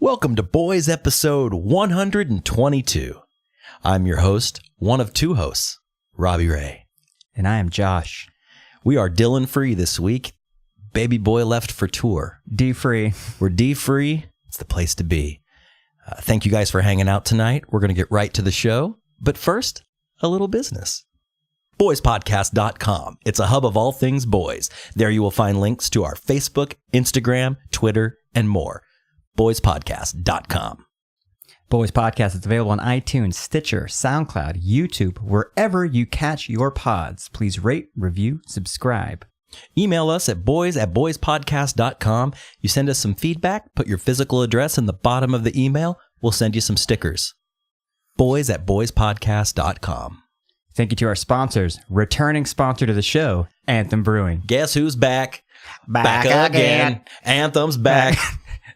Welcome to Boys episode 122. I'm your host, one of two hosts, Robby Ray. And I am Josh. We are Dylan free this week. Baby boy left for tour. D-free. We're D-free. It's the place to be. Thank you guys for hanging out tonight. We're going to get right to the show. But first, a little business. BoysPodcast.com. It's a hub of all things boys. There you will find links to our Facebook, Instagram, Twitter, and more. BoysPodcast.com. Boys Podcast is available on iTunes, Stitcher, SoundCloud, YouTube, wherever you catch your pods. Please rate, review, subscribe. Email us at boys@boyspodcast.com. You send us some feedback, put your physical address in the bottom of the email. We'll send you some stickers. Boys@boyspodcast.com. Thank you to our sponsors. Returning sponsor to the show, Anthem Brewing. Guess who's back? Back again. Anthem's back.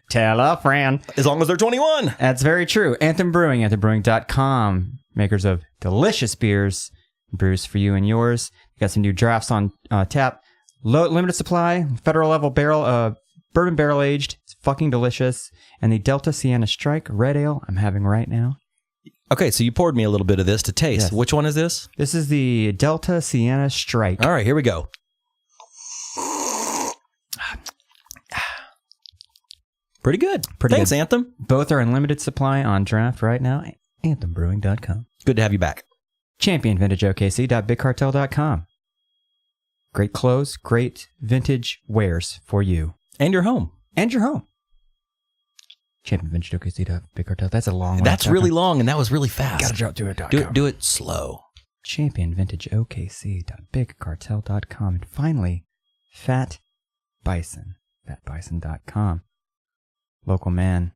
Tell a friend. As long as they're 21. That's very true. Anthem Brewing, anthembrewing.com. Makers of delicious beers. Brews for you and yours. You got some new drafts on tap. Limited supply, federal level barrel, bourbon barrel aged. It's fucking delicious. And the Delta Sienna Strike Red Ale I'm having right now. Okay, so you poured me a little bit of this to taste. Yes. Which one is this? This is the Delta Sienna Strike. All right, here we go. Pretty good. Thanks, good. Anthem. Both are in limited supply on draft right now. AnthemBrewing.com. Good to have you back. ChampionVintageOKC.BigCartel.com. Great clothes, great vintage wares for you. And your home. And your home. ChampionVintageOKC.BigCartel. That's a long one. That's really long, and that was really fast. Gotta drop to it. Do it slow. ChampionVintageOKC.BigCartel.com. And finally, Fat Bison. FatBison.com. Local man.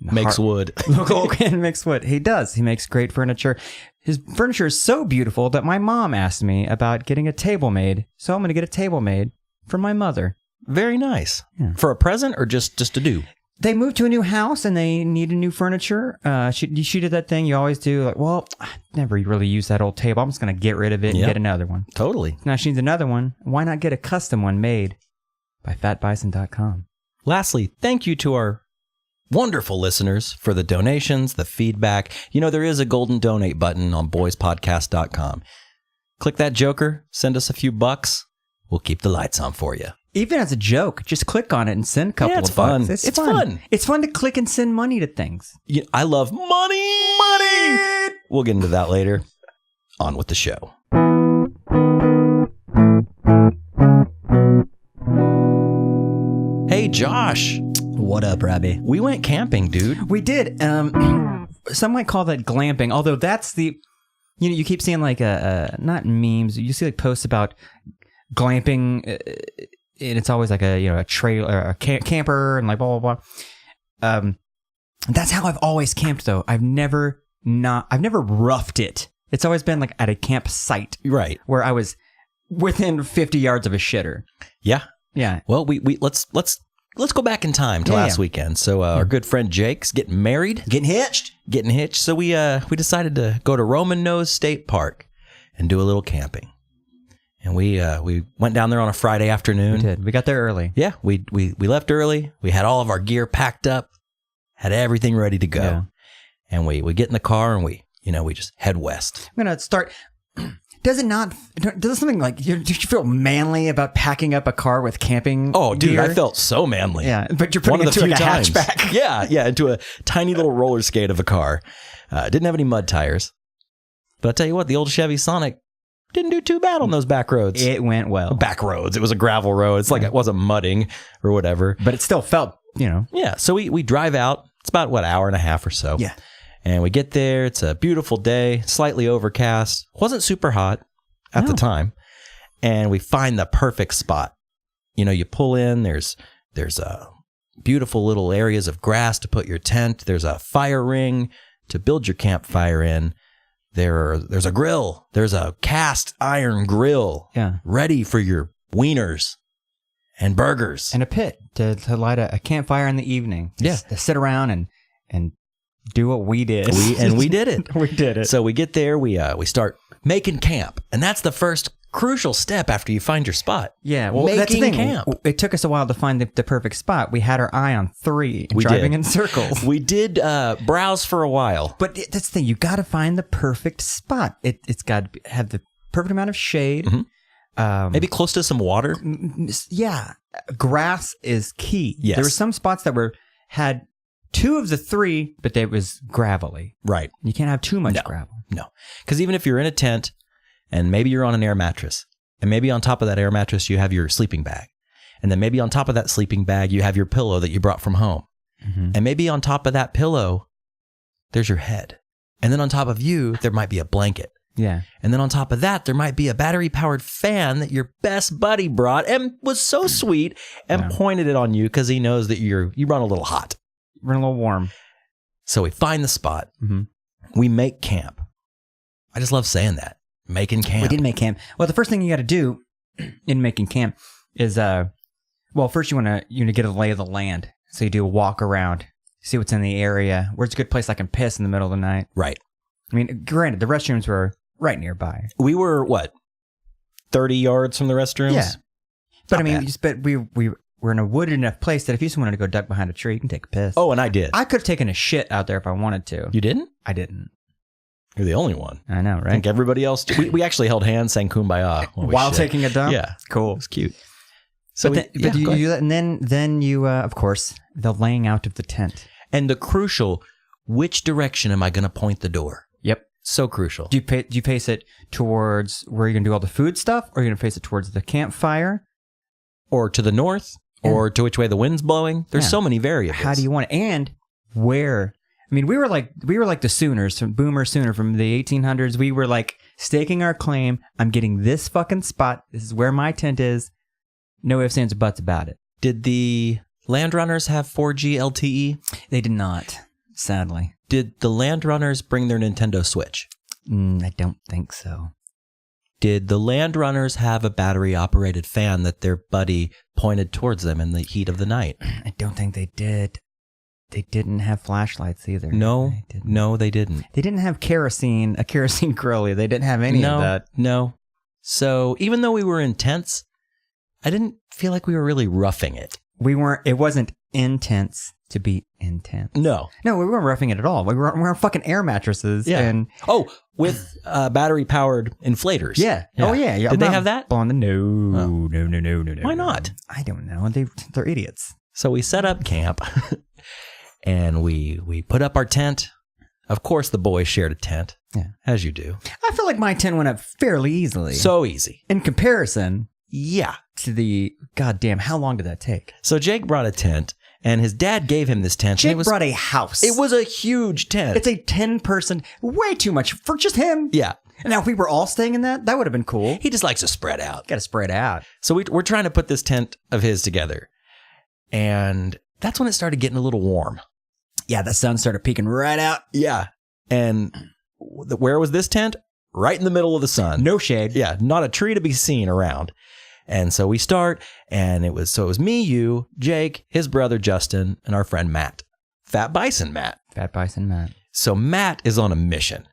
Makes wood. Local man makes wood. He does. He makes great furniture. His furniture is so beautiful that my mom asked me about getting a table made. So I'm going to get a table made for my mother. Very nice. Yeah. For a present or just to do? They moved to a new house and they needed new furniture. She did that thing you always do. Like, well, I never really used that old table. I'm just going to get rid of it and get another one. Totally. Now she needs another one. Why not get a custom one made by fatbison.com? Lastly, thank you to our wonderful listeners for the donations, the feedback. You know, there is a golden donate button on boyspodcast.com. Click that joker, send us a few bucks. We'll keep the lights on for you. Even as a joke, just click on it and send a couple it's of fun. bucks. It's fun. It's fun to click and send money to things. I love money. Money. We'll get into that later. On with the show. Hey, Josh. What up, Robby? We went camping, dude. We did. Some might call that glamping, although that's the, you keep seeing like not memes. You see like posts about glamping, and it's always like a trail or a camper and like blah blah blah. That's how I've always camped though. I've never roughed it. It's always been like at a campsite, right, where I was within 50 yards of a shitter. Yeah. Yeah. Well, we let's go back in time to last weekend. So our good friend Jake's getting married, getting hitched. So we decided to go to Roman Nose State Park and do a little camping. And we went down there on a Friday afternoon. We did. We got there early. Yeah, we left early. We had all of our gear packed up, had everything ready to go. Yeah. And we get in the car and we just head west. I'm gonna start. Does something like, did you feel manly about packing up a car with camping dude, gear? I felt so manly. Yeah, but you're putting it into a hatchback. Yeah, into a tiny little roller skate of a car. Didn't have any mud tires. But I'll tell you what, the old Chevy Sonic didn't do too bad on those back roads. It went well. Back roads. It was a gravel road. It's like it wasn't mudding or whatever. But it still felt, Yeah, so we drive out. It's about, hour and a half or so. Yeah. And we get there. It's a beautiful day, slightly overcast. Wasn't super hot at the time. And we find the perfect spot. You pull in, there's beautiful little areas of grass to put your tent. There's a fire ring to build your campfire in. There's a grill. There's a cast iron grill ready for your wieners and burgers. And a pit to light a campfire in the evening. Just to sit around and do what we did. We did it. We did it. So we get there, we start making camp. And that's the first crucial step after you find your spot. Yeah, well, that's the Making thing. camp. It took us a while to find the perfect spot. We had our eye on 3 and We driving did. in circles. We did browse for a while. But that's the thing. You got to find the perfect spot. It's got to have the perfect amount of shade. Maybe close to some water. Yeah. Grass is key. Yes. There were some spots that had 2 of the 3, but they was gravelly. Right. You can't have too much gravel. No. Because even if you're in a tent and maybe you're on an air mattress, and maybe on top of that air mattress you have your sleeping bag, and then maybe on top of that sleeping bag you have your pillow that you brought from home, and maybe on top of that pillow there's your head, and then on top of you there might be a blanket, and then on top of that there might be a battery powered fan that your best buddy brought and was so sweet and pointed it on you because he knows that you run a little hot, Run a little warm. So we find the spot, we make camp. I just love saying that. Making camp. We did make camp. Well, the first thing you got to do in making camp is, first you want to get a lay of the land. So you do a walk around, see what's in the area, where's a good place I can piss in the middle of the night. Right. I mean, granted, the restrooms were right nearby. We were, 30 yards from the restrooms? Yeah. But Not I mean, bad. but we were in a wooded enough place that if you just wanted to go duck behind a tree, you can take a piss. Oh, and I did. I could have taken a shit out there if I wanted to. You didn't? I didn't. You're the only one. I know, I right? think everybody else, we actually held hands, sang Kumbaya. While taking a dump? Yeah. Cool. It was cute. So But you do that, and then you, of course, the laying out of the tent. And the crucial, which direction am I going to point the door? Yep. So crucial. Do you face it towards where you're going to do all the food stuff, or are you going to face it towards the campfire? Or to the north, or to which way the wind's blowing. There's so many variables. How do you want it? And where? I mean, we were like the Sooners, Boomer Sooner from the 1800s. We were like staking our claim. I'm getting this fucking spot. This is where my tent is. No ifs, ands, or buts about it. Did the Landrunners have 4G LTE? They did not, sadly. Did the Landrunners bring their Nintendo Switch? I don't think so. Did the Landrunners have a battery-operated fan that their buddy pointed towards them in the heat of the night? I don't think they did. They didn't have flashlights either. No, they didn't. They didn't have a kerosene grill. They didn't have any of that. No. So even though we were in tents, I didn't feel like we were really roughing it. It wasn't intense to be intense. No, we weren't roughing it at all. We were on fucking air mattresses. Yeah. And with battery-powered inflators. Yeah. Oh, yeah. Did they have that? No. No. Why not? I don't know. They're idiots. So we set up camp, and we put up our tent. Of course, the boys shared a tent, as you do. I feel like my tent went up fairly easily. So easy. In comparison Yeah. to the, goddamn, how long did that take? So Jake brought a tent, and his dad gave him this tent. Jake brought a house. It was a huge tent. It's a 10-person, way too much for just him. Yeah. Now, if we were all staying in that would have been cool. He just likes to spread out. Got to spread out. So we're trying to put this tent of his together. And that's when it started getting a little warm. Yeah, the sun started peeking right out. Yeah. And where was this tent? Right in the middle of the sun. No shade. Yeah, not a tree to be seen around. And so we start, and it was me, you, Jake, his brother Justin, and our friend Matt. Fat Bison Matt. Fat Bison Matt. So Matt is on a mission.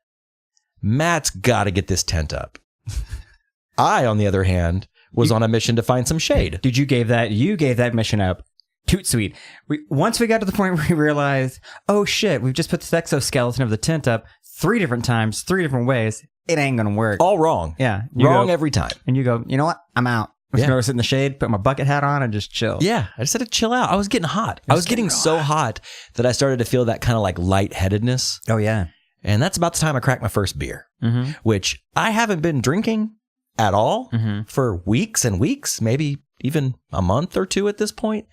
Matt's got to get this tent up. I, on the other hand, was on a mission to find some shade. Dude, you gave that mission up. Toot sweet. Once we got to the point where we realized, oh shit, we've just put the exoskeleton of the tent up 3 different times, 3 different ways. It ain't gonna work. All wrong. Yeah. Wrong every time. And you go, you know what? I'm out. I'm just gonna sit in the shade, put my bucket hat on, and just chill. Yeah, I just had to chill out. I was getting hot. I was getting so hot that I started to feel that kind of like lightheadedness. Oh, yeah. And that's about the time I cracked my first beer, Mm-hmm. which I haven't been drinking at all for weeks and weeks, maybe even a month or 2 at this point.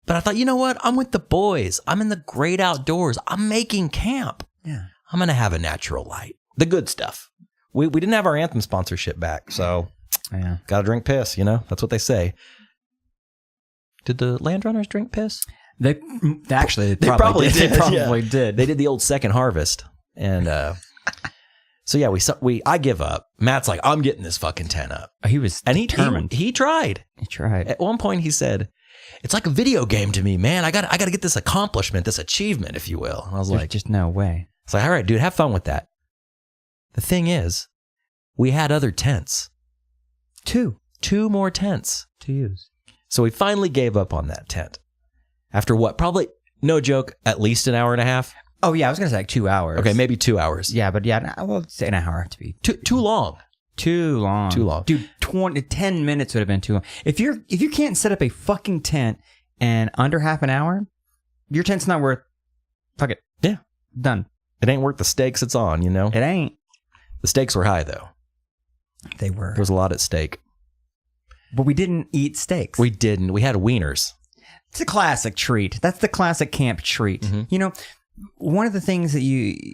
But I thought, you know what? I'm with the boys. I'm in the great outdoors. I'm making camp. Yeah. I'm going to have a natural light. The good stuff. We didn't have our Anthem sponsorship back, so Yeah. got to drink piss, you know? That's what they say. Did the Landrunners drink piss? They probably did. They probably did. They did the old second harvest. And so yeah, I give up. Matt's like, I'm getting this fucking tent up. He was determined. He tried. He tried. At one point he said, it's like a video game to me, man. I got to get this accomplishment, this achievement, if you will. And I was There's like, just no way. it's like, all right, dude, have fun with that. The thing is, we had other tents. Two more tents. to use. So we finally gave up on that tent. After what? Probably, no joke, at least an hour and a half. Oh, yeah, I was going to say like 2 hours. Okay, maybe 2 hours. Yeah, but yeah, well, say an hour to be. Too long. Too long. Too long. Dude, 10 minutes would have been too long. If you can't set up a fucking tent in under half an hour, your tent's not worth. Fuck it. Yeah. Done. It ain't worth the stakes it's on, you know? It ain't. The stakes were high, though. They were. There was a lot at stake. But we didn't eat steaks. We didn't. We had wieners. It's a classic treat. That's the classic camp treat. Mm-hmm. You know, one of the things that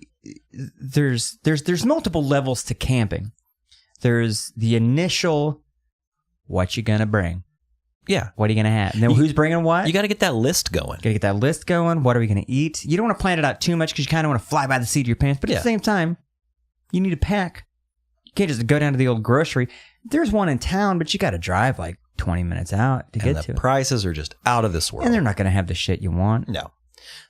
there's multiple levels to camping. There's the initial, what you gonna bring? Yeah. What are you gonna have? And then who's bringing what? You got to get that list going. Gotta get that list going. What are we gonna eat? You don't want to plan it out too much because you kind of want to fly by the seat of your pants. But at the same time, you need to pack. You can't just go down to the old grocery. There's one in town, but you got to drive like 20 minutes out to get to it. The prices are just out of this world. And they're not gonna have the shit you want. No.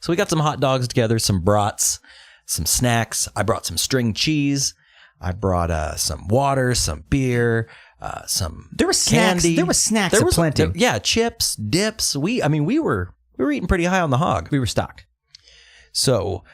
So we got some hot dogs together, some brats, some snacks. I brought some string cheese. I brought some water, some beer, some There was snacks. candy. There was snacks aplenty. Chips, dips. We were eating pretty high on the hog. We were stocked. So,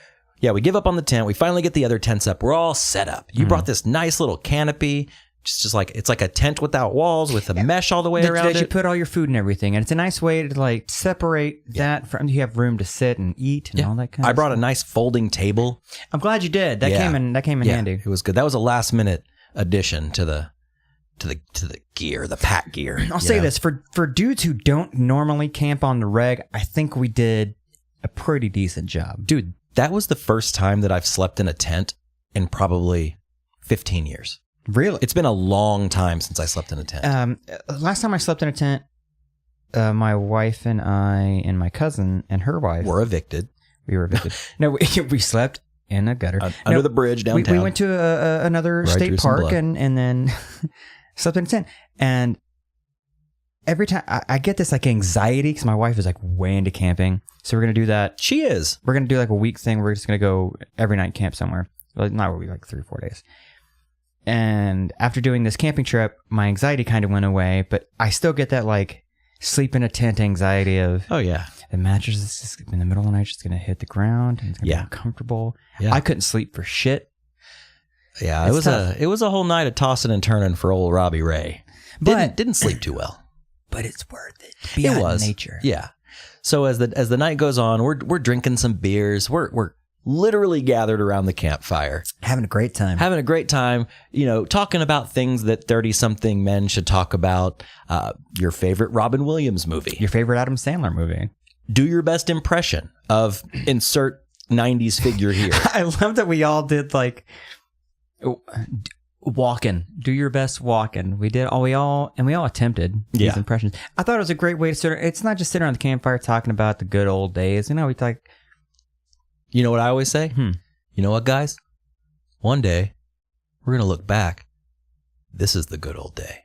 yeah, we give up on the tent. We finally get the other tents up. We're all set up. You brought this nice little canopy. Just like it's like a tent without walls with a mesh all the way around That it. you put all your food and everything, and it's a nice way to like separate that from. You have room to sit and eat and all that kind of. I brought a nice folding table. I'm glad you did. That came in handy. It was good. That was a last minute addition to the gear, the pack gear. I'll say this for dudes who don't normally camp on the reg, I think we did a pretty decent job. Dude, that was the first time that I've slept in a tent in probably 15 years. Really? It's been a long time since I slept in a tent. Last time I slept in a tent, my wife and I and my cousin and her wife were evicted. We were evicted. No, we slept in a gutter under the bridge downtown. We went to another state park and then slept in a tent. And every time I get this like anxiety because my wife is like way into camping. So we're gonna do that. She is. We're gonna do like a week thing. We're just gonna go every night camp somewhere. Like not really like 3 or 4 days. And after doing this camping trip, my anxiety kind of went away, but I still get that like sleep in a tent anxiety of, oh yeah, the mattress is just in the middle of the night, just going to hit the ground and it's going to be uncomfortable. Yeah. I couldn't sleep for shit. Yeah, it was a whole night of tossing and turning for old Robby Ray. But didn't sleep too well. But it's worth it. Be out in nature. Yeah. So as the night goes on, we're drinking some beers. We're literally gathered around the campfire. Having a great time. You know, talking about things that 30-something men should talk about. Your favorite Robin Williams movie. Your favorite Adam Sandler movie. Do your best impression of insert 90s figure here. I love that we all did like walking. Do your best walking. We all attempted these impressions. I thought it was a great way to sit. It's not just sitting around the campfire talking about the good old days. You know, we like. You know what I always say? You know what, guys? One day, we're going to look back. This is the good old day.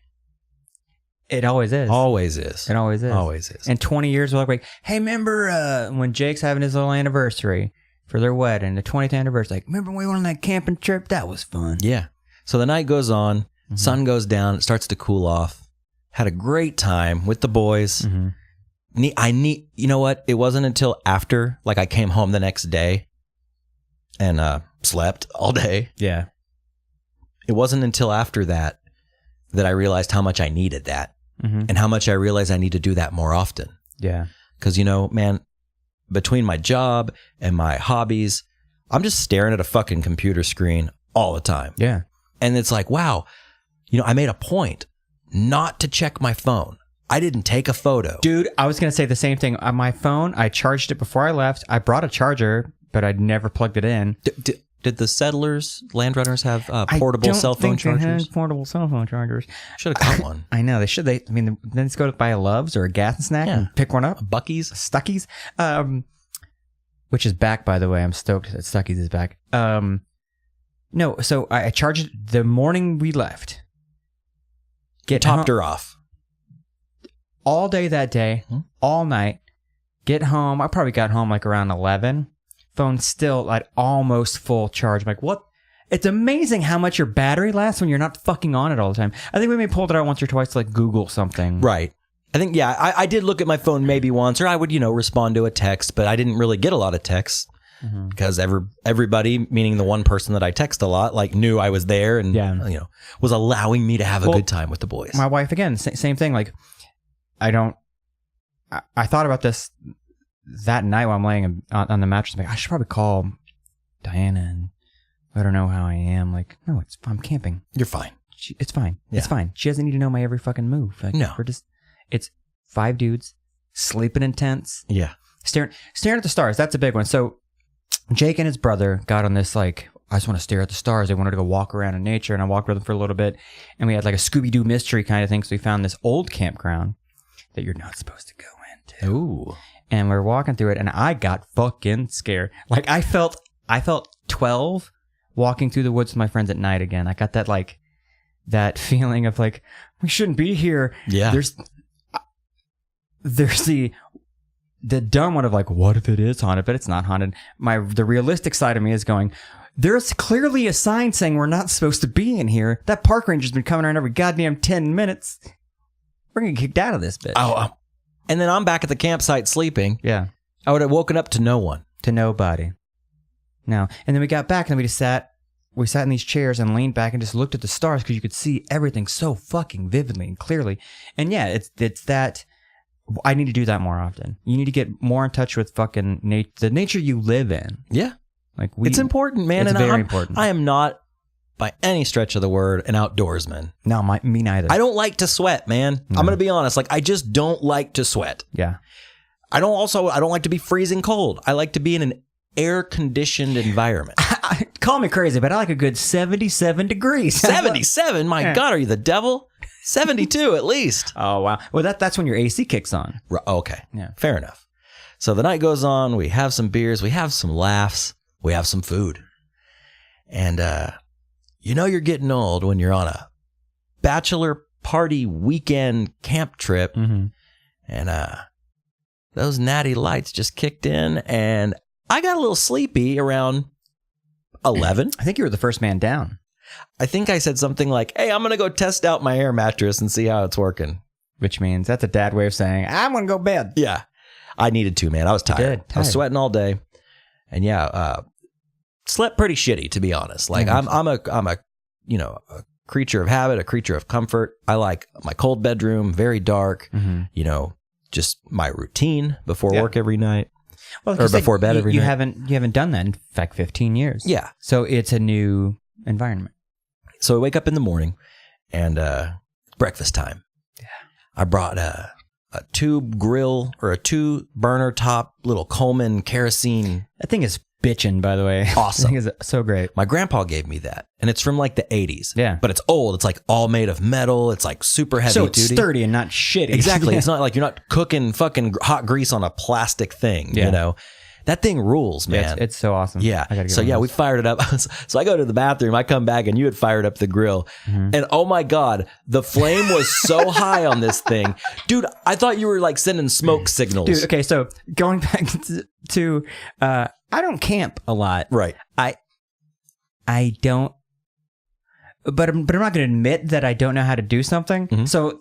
It always is. Always is. It always is. Always is. In 20 years, we'll look like, hey, remember when Jake's having his little anniversary for their wedding, the 20th anniversary? Like, remember when we went on that camping trip? That was fun. Yeah. So the night goes on. Sun goes down. It starts to cool off. Had a great time with the boys. You know what? It wasn't until after, like I came home the next day and slept all day. Yeah. It wasn't until after that I realized how much I needed that and how much I realized I need to do that more often. Yeah. Because, you know, man, between my job and my hobbies, I'm just staring at a fucking computer screen all the time. Yeah. And it's like, wow, you know, I made a point not to check my phone. I didn't take a photo. Dude, I was going to say the same thing. On my phone, I charged it before I left. I brought a charger, but I'd never plugged it in. Did the settlers, landrunners have portable cell phone chargers? They had portable cell phone chargers. Should have got one. I know. They should. Then let's go to buy a Love's or a gas and snack and pick one up. A Buc-ee's? Stuckey's. Which is back, by the way. I'm stoked that Stuckey's is back. No, so I charged it the morning we left. Topped her off. All day that day, all night. Get home. I probably got home like around 11. Phone still at almost full charge. I'm like, what? It's amazing how much your battery lasts when you're not fucking on it all the time. I think we may pulled it out once or twice to like Google something. Right. I think, yeah, I did look at my phone maybe once, or I would, respond to a text, but I didn't really get a lot of texts because everybody, meaning the one person that I text a lot, like knew I was there and, was allowing me to have a good time with the boys. My wife, again, same thing. Like, I thought about this that night while I'm laying on the mattress. I'm like, I should probably call Diana and let her know how I am. Like, no, I'm camping. You're fine. It's fine. Yeah. It's fine. She doesn't need to know my every fucking move. Like, no. It's 5 dudes sleeping in tents. Yeah. Staring at the stars. That's a big one. So Jake and his brother got on this, like, I just want to stare at the stars. They wanted to go walk around in nature. And I walked with them for a little bit. And we had like a Scooby-Doo mystery kind of thing. So we found this old campground that you're not supposed to go into. Ooh. And we were walking through it. And I got fucking scared. Like, I felt 12 walking through the woods with my friends at night again. I got that, like, that feeling of like, we shouldn't be here. Yeah. There's the dumb one of like, what if it is haunted? But it's not haunted. The realistic side of me is going, there's clearly a sign saying we're not supposed to be in here. That park ranger's been coming around every goddamn 10 minutes. We're going to get kicked out of this bitch. Oh, and then I'm back at the campsite sleeping. Yeah. I would have woken up to no one. To nobody. No. And then we got back and we just sat in these chairs and leaned back and just looked at the stars because you could see everything so fucking vividly and clearly. And yeah, it's that... I need to do that more often. You need to get more in touch with fucking the nature you live in. Yeah. Like it's important, man. It's very important. I am not, by any stretch of the word, an outdoorsman. No, me neither. I don't like to sweat, man. No. I'm going to be honest. Like, I just don't like to sweat. Yeah. I don't like to be freezing cold. I like to be in an air-conditioned environment. Call me crazy, but I like a good 77 degrees. 77? My God, are you the devil? 72 at least. Oh, wow. Well, that's when your AC kicks on. Okay. Yeah. Fair enough. So the night goes on. We have some beers. We have some laughs. We have some food. And you're getting old when you're on a bachelor party weekend camp trip. Mm-hmm. And those natty lights just kicked in. And I got a little sleepy around 11. I think you were the first man down. I think I said something like, hey, I'm going to go test out my air mattress and see how it's working. Which means that's a dad way of saying, I'm going to go to bed. Yeah. I needed to, man. I was tired. I was sweating all day. And slept pretty shitty, to be honest. Like, I'm a creature of habit, a creature of comfort. I like my cold bedroom, very dark, just my routine before work every night. Well, or before bed every night. You haven't done that in fact 15 years. Yeah. So it's a new environment. So I wake up in the morning and breakfast time. Yeah. I brought a tube grill or a 2-burner top little Coleman kerosene. That thing is bitchin', by the way. Awesome. That thing is so great. My grandpa gave me that, and it's from like the 80s. Yeah. But it's old. It's like all made of metal. It's like super heavy duty. So it's sturdy and not shitty. Exactly. It's not like you're not cooking fucking hot grease on a plastic thing, That thing rules, man. Yeah, it's so awesome. Yeah. So we fired it up. So I go to the bathroom. I come back and you had fired up the grill. Mm-hmm. And oh my God, the flame was so high on this thing. Dude, I thought you were like sending smoke signals. Dude, okay. So going back to I don't camp a lot. Right. I don't. But I'm not going to admit that I don't know how to do something. Mm-hmm. So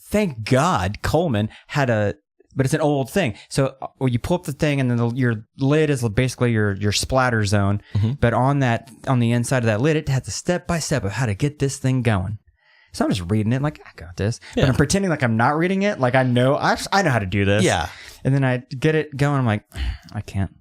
thank God Coleman had but it's an old thing. So you pull up the thing and then your lid is basically your splatter zone. Mm-hmm. But on the inside of that lid, it has a step-by-step of how to get this thing going. So I'm just reading it like, I got this. Yeah. But I'm pretending like I'm not reading it. Like I know how to do this. Yeah. And then I get it going. I'm like, I can't.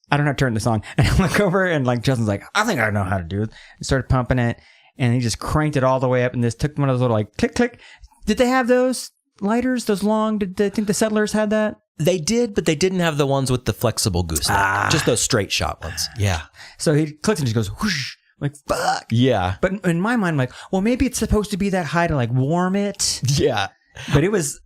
I don't know how to turn this on. And I look over and like Justin's like, I think I know how to do it. He started pumping it and he just cranked it all the way up and this took one of those little like click, click. Did they have those lighters, those long? Did they think the settlers had that? They did, but they didn't have the ones with the flexible gooseneck. Just those straight shot ones. Yeah. So he clicks and just goes whoosh, like fuck. Yeah. But in my mind, I'm like, well, maybe it's supposed to be that high to like warm it. Yeah. But it was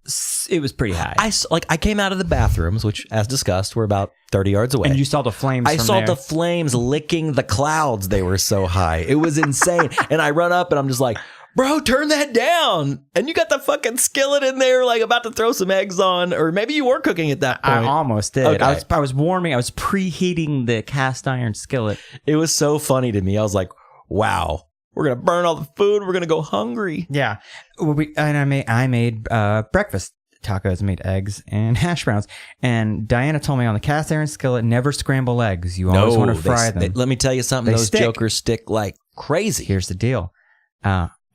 pretty high. I came out of the bathrooms, which, as discussed, were about 30 yards away. And you saw the flames. I saw the flames licking the clouds. They were so high. It was insane. And I run up and I'm just like, bro, turn that down. And you got the fucking skillet in there, like about to throw some eggs on, or maybe you were cooking at that point. I almost did. Okay. I was warming. I was preheating the cast iron skillet. It was so funny to me. I was like, wow, we're going to burn all the food. We're going to go hungry. Yeah. I made breakfast tacos, made eggs and hash browns. And Diana told me on the cast iron skillet, never scramble eggs. You always want to fry them. Let me tell you something. Those jokers stick like crazy. Here's the deal.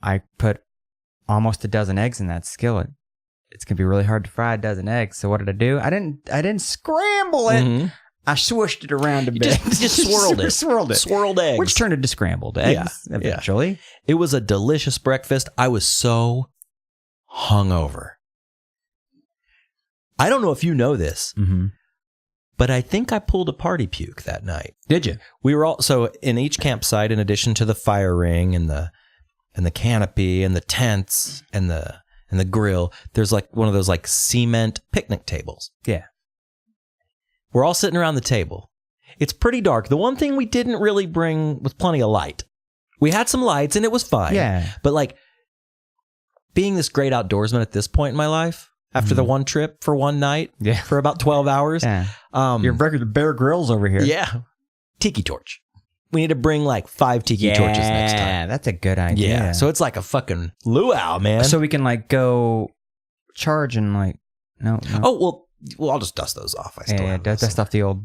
I put almost a dozen eggs in that skillet. It's gonna be really hard to fry a dozen eggs. So what did I do? I didn't scramble it. Mm-hmm. I swished it around a bit. Just swirled it. Swirled eggs. Which turned into scrambled eggs eventually. Yeah. It was a delicious breakfast. I was so hungover. I don't know if you know this, but I think I pulled a party puke that night. Did you? We were all so in each campsite, in addition to the fire ring and the canopy and the tents and the grill, there's like one of those like cement picnic tables. Yeah. We're all sitting around the table. It's pretty dark. The one thing we didn't really bring was plenty of light. We had some lights and it was fine. Yeah. But like being this great outdoorsman at this point in my life, after the one trip for one night, for about 12 hours. Yeah. You're regular Bear Grylls over here. Yeah. Tiki torch. We need to bring like 5 tiki torches next time. Yeah, that's a good idea. Yeah, so it's like a fucking luau, man. So we can like go charge and like no. Oh well, I'll just dust those off. I still have dust off the old.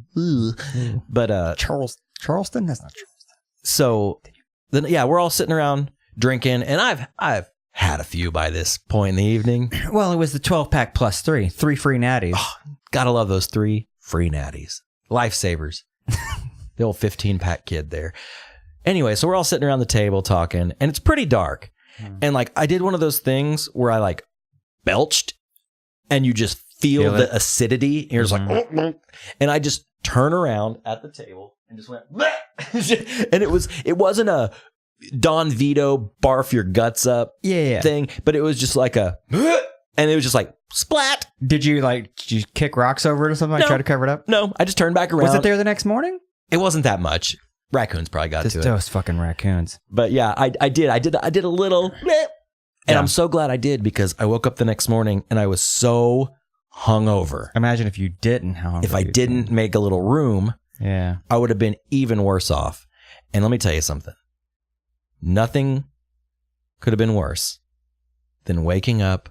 But Charleston. That's not Charleston. So then, we're all sitting around drinking, and I've had a few by this point in the evening. Well, it was the 12-pack plus 3 free natties. Oh, gotta love those 3 free natties, lifesavers. The old 15-pack kid there. Anyway, so we're all sitting around the table talking, and it's pretty dark. And like I did one of those things where I like belched, and you just feel the acidity. And you're just like, and I just turn around at the table and just went, and it wasn't a Don Vito barf your guts up thing, but it was just like a, and it was just like splat. Did you kick rocks over it or something? No, try to cover it up? No, I just turned back around. Was it there the next morning? It wasn't that much. Raccoons probably got to it. Those fucking raccoons. But yeah, I did a little, and I'm so glad I did, because I woke up the next morning and I was so hungover. Imagine if you didn't. If I didn't make a little room, I would have been even worse off. And let me tell you something. Nothing could have been worse than waking up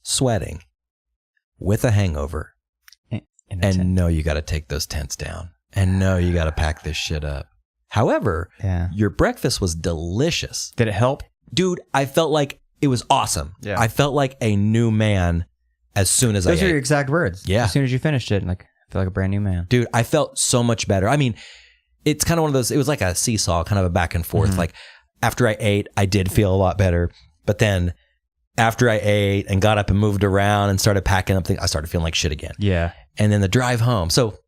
sweating with a hangover and know you got to take those tents down and know you got to pack this shit up. However, your breakfast was delicious. Did it help? Dude, I felt like it was awesome. Yeah. I felt like a new man as soon as I ate. Those are your exact words. Yeah. As soon as you finished it, like, I feel like a brand new man. Dude, I felt so much better. I mean, it's kind of one of those, it was like a seesaw, kind of a back and forth. Like, after I ate, I did feel a lot better. But then after I ate and got up and moved around and started packing up things, I started feeling like shit again. Yeah. And then the drive home. So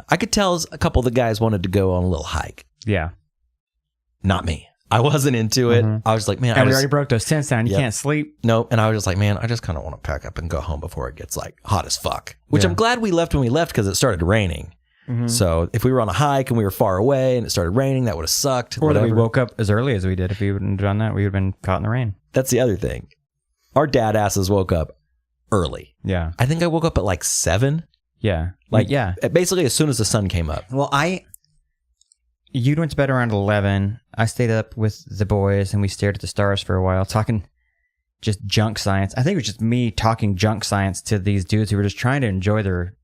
I could tell a couple of the guys wanted to go on a little hike. Yeah. Not me. I wasn't into it. I was like, man. And we already broke those tents down. You can't sleep. No. And I was just like, man, I just kind of want to pack up and go home before it gets like hot as fuck. Which I'm glad we left when we left, because it started raining. So if we were on a hike and we were far away and it started raining, that would have sucked. Or that we woke up as early as we did. If we wouldn't have done that, we would have been caught in the rain. That's the other thing. Our dad asses woke up early. Yeah. I think I woke up at like 7. Yeah. Basically as soon as the sun came up. Well, you went to bed around 11. I stayed up with the boys and we stared at the stars for a while, talking just junk science. I think it was just me talking junk science to these dudes who were just trying to enjoy their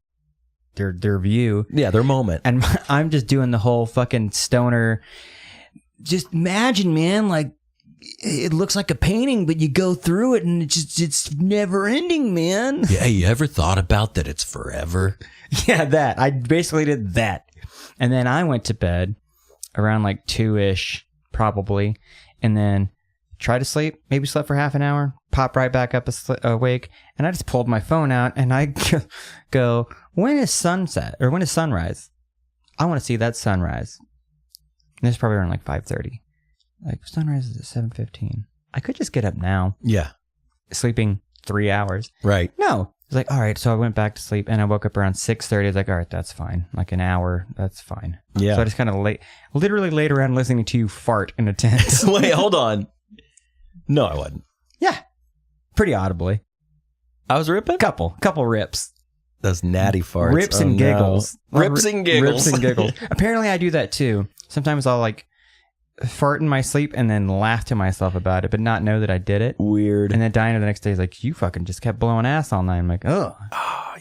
view. Yeah, their moment. And I'm just doing the whole fucking stoner. Just imagine, man, like, it looks like a painting, but you go through it and it's never ending, man. Yeah, you ever thought about that it's forever? Yeah, that. I basically did that. And then I went to bed around like 2-ish, probably, and then tried to sleep, maybe slept for half an hour, popped right back up awake, and I just pulled my phone out and I go, when is sunset or when is sunrise? I want to see that sunrise. And it's probably around like 5:30. Like, sunrise is at 7:15. I could just get up now. Yeah. Sleeping 3 hours. Right. No. It's like, all right. So I went back to sleep and I woke up around 6:30. I was like, all right, that's fine. Like an hour. That's fine. Yeah. So I just kind of literally laid around listening to you fart in a tent. Wait, hold on. No, I wasn't. Yeah. Pretty audibly. I was ripping? Couple rips. Those natty farts. Rips and giggles. No. Rips and giggles. Rips and giggles. Apparently I do that too. Sometimes I'll like fart in my sleep and then laugh to myself about it, but not know that I did it. Weird. And then Diana the next day is like, you fucking just kept blowing ass all night. I'm like, oh.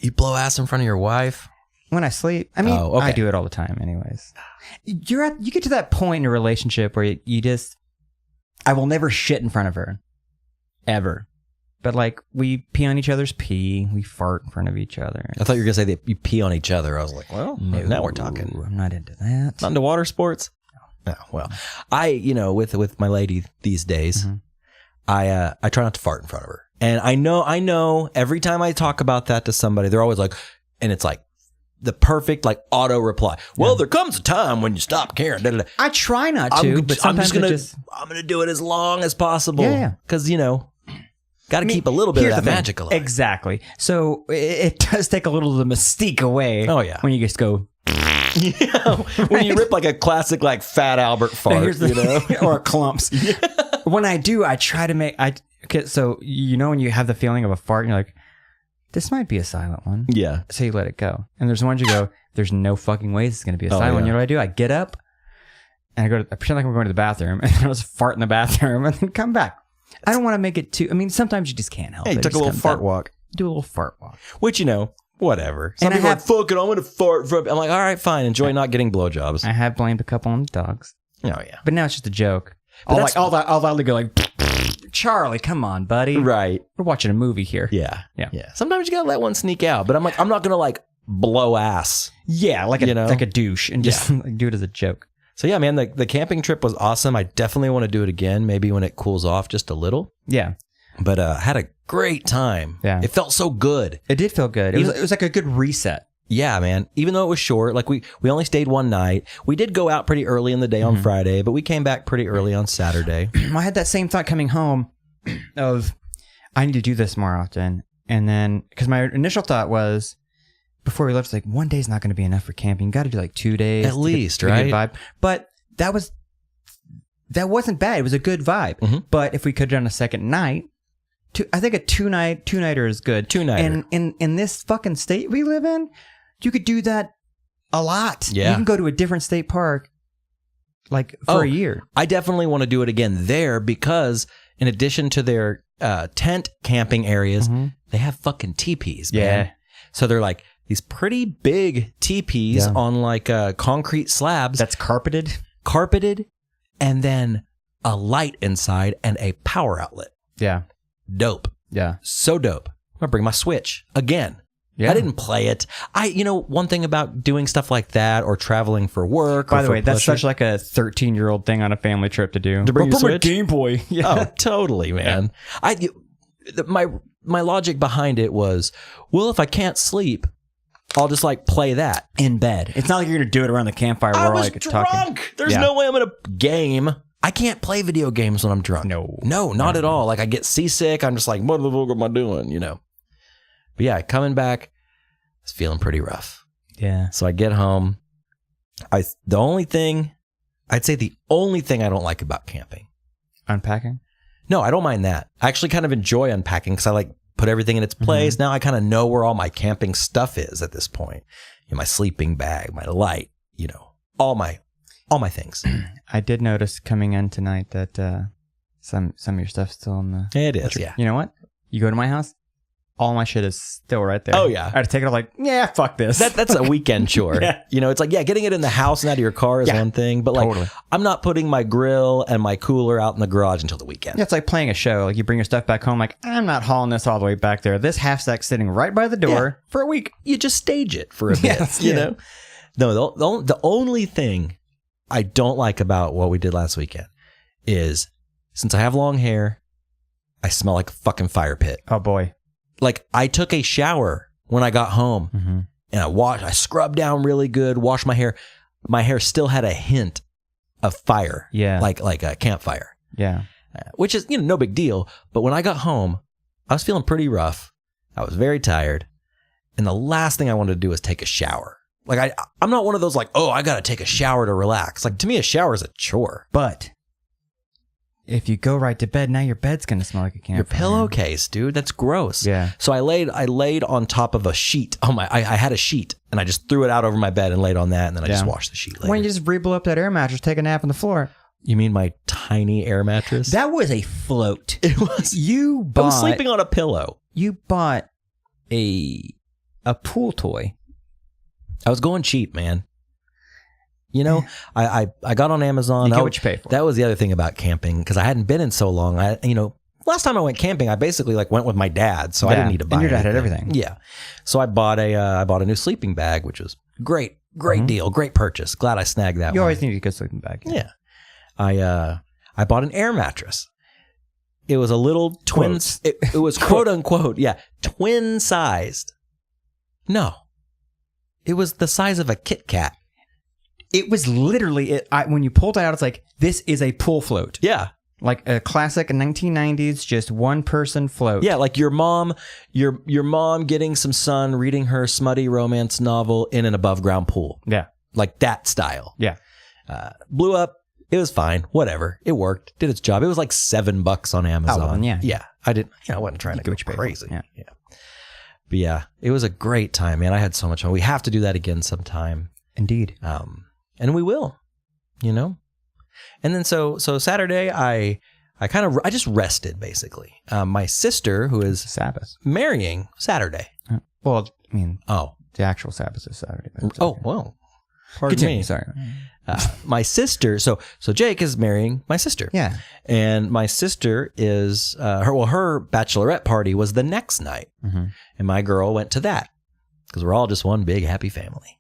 You blow ass in front of your wife? When I sleep. I mean, I do it all the time anyways. You get to that point in a relationship where you just, I will never shit in front of her. Ever. But like, we pee on each other's pee. We fart in front of each other. I thought you were going to say that you pee on each other. I was like, well, now we're talking. I'm not into that. Not into water sports? No. Well, with my lady these days, I try not to fart in front of her. And I know every time I talk about that to somebody, they're always like, and it's like the perfect like auto reply. Well, there comes a time when you stop caring. Da, da, da. I try not to, but sometimes I'm going to do it as long as possible. Yeah. Because, got to keep a little bit of that magic alive. Exactly. So it does take a little of the mystique away. Oh, yeah. When you just go. When you rip like a classic like Fat Albert fart, or clumps. Yeah. When I do, I try to make so when you have the feeling of a fart, and you're like, this might be a silent one. Yeah. So you let it go, and there's ones you go, there's no fucking way this is going to be a silent one. You know what I do? I get up and I pretend like I'm going to the bathroom, and I just fart in the bathroom, and then come back. I don't want to make it too. I mean, sometimes you just can't help it. You took a little fart walk. Do a little fart walk. Which whatever. Some people are like, fuck it, I'm going to fart. I'm like, all right, fine. Enjoy not getting blowjobs. I have blamed a couple on the dogs. Oh, yeah. But now it's just a joke. I'll loudly go like, Charlie, come on, buddy. Right. We're watching a movie here. Yeah. Sometimes you got to let one sneak out. But I'm like, I'm not going to like blow ass. Yeah, like a douche and just like, do it as a joke. So yeah, man, the camping trip was awesome. I definitely want to do it again, maybe when it cools off just a little. Yeah. But had a great time. Yeah. It felt so good. It did feel good. It was like a good reset. Yeah, man. Even though it was short, like we only stayed one night. We did go out pretty early in the day on Friday, but we came back pretty early on Saturday. I had that same thought coming home of, I need to do this more often. And then, because my initial thought was, before we left, it's like, one day's not going to be enough for camping. You got to do like 2 days. At least, right? Vibe. But that wasn't bad. It was a good vibe. Mm-hmm. But if we could have done a second night, I think a two-nighter is good. Two-nighter. And in this fucking state we live in, you could do that a lot. Yeah. You can go to a different state park like for a year. I definitely want to do it again there because in addition to their tent camping areas, they have fucking teepees, man. Yeah. So they're like these pretty big teepees on like concrete slabs. That's carpeted, and then a light inside and a power outlet. Yeah. Dope. Yeah. So dope. I'm going to bring my Switch again. Yeah. I didn't play it. One thing about doing stuff like that or traveling for work. By the way, that's such like a 13-year-old thing on a family trip to do. To bring your Switch? Game Boy. Yeah. Oh, totally, man. Yeah. My logic behind it was, well, if I can't sleep, I'll just like play that in bed. It's not like you're going to do it around the campfire. I was drunk. Talking. There's no way I'm going to game. I can't play video games when I'm drunk. No, not at all. Like I get seasick. I'm just like, what the fuck am I doing? But yeah, coming back, I was feeling pretty rough. Yeah. So I get home. The only thing I don't like about camping. Unpacking? No, I don't mind that. I actually kind of enjoy unpacking because I like put everything in its place. Now I kind of know where all my camping stuff is at this point. My sleeping bag, my light, all my things. I did notice coming in tonight that some of your stuff's still in the... It is, yeah. You know what? You go to my house, all my shit is still right there. Oh, yeah. I had to take it off like, fuck this. That's a weekend chore. Yeah. It's like, getting it in the house and out of your car is one thing. But like, totally. I'm not putting my grill and my cooler out in the garage until the weekend. Yeah, it's like playing a show. Like you bring your stuff back home, like, I'm not hauling this all the way back there. This half stack's sitting right by the door for a week. You just stage it for a bit, you know? No, the only thing I don't like about what we did last weekend is since I have long hair, I smell like a fucking fire pit. Oh, boy. Like I took a shower when I got home and I scrubbed down really good, washed my hair. My hair still had a hint of fire. Yeah. Like a campfire. Yeah. Which is, no big deal. But when I got home, I was feeling pretty rough. I was very tired. And the last thing I wanted to do was take a shower. Like I'm not one of those like, oh, I got to take a shower to relax. Like to me, a shower is a chore. But if you go right to bed, now your bed's gonna smell like a campfire. Your pillowcase, dude. That's gross. Yeah. So I laid on top of a sheet. I had a sheet and I just threw it out over my bed and laid on that, and then I just washed the sheet later. Why don't you just re-blow up that air mattress, take a nap on the floor? You mean my tiny air mattress? That was a float. It was. I was sleeping on a pillow. You bought a pool toy. I was going cheap, man. You know, I got on Amazon. You get what you pay for. That was the other thing about camping, because I hadn't been in so long. Last time I went camping, I basically went with my dad, so I didn't need to buy. And your dad had anything. everything. Yeah, so I bought a new sleeping bag, which was great deal, great purchase. Glad I snagged that. You always need a good sleeping bag. Yeah, I bought an air mattress. It was a little twin. It was quote unquote, twin sized. No, it was the size of a Kit Kat. It was literally when you pulled it out, it's like, this is a pool float. Yeah. Like a classic 1990s, just one person float. Yeah, like your mom getting some sun, reading her smutty romance novel in an above ground pool. Yeah. Like that style. Yeah. Blew up. It was fine. Whatever. It worked. Did its job. It was like $7 on Amazon. Oh, well, yeah. Yeah. I wasn't trying to go crazy. Yeah. But yeah, it was a great time, man. I had so much fun. We have to do that again sometime. Indeed. And we will, And then so Saturday, I just rested basically. My sister, who is Sabbath, marrying Saturday. Well, I mean, the actual Sabbath is Saturday. Oh, well, pardon me. Sorry. My sister. So Jake is marrying my sister. Yeah. And my sister is her bachelorette party was the next night, and my girl went to that because we're all just one big happy family.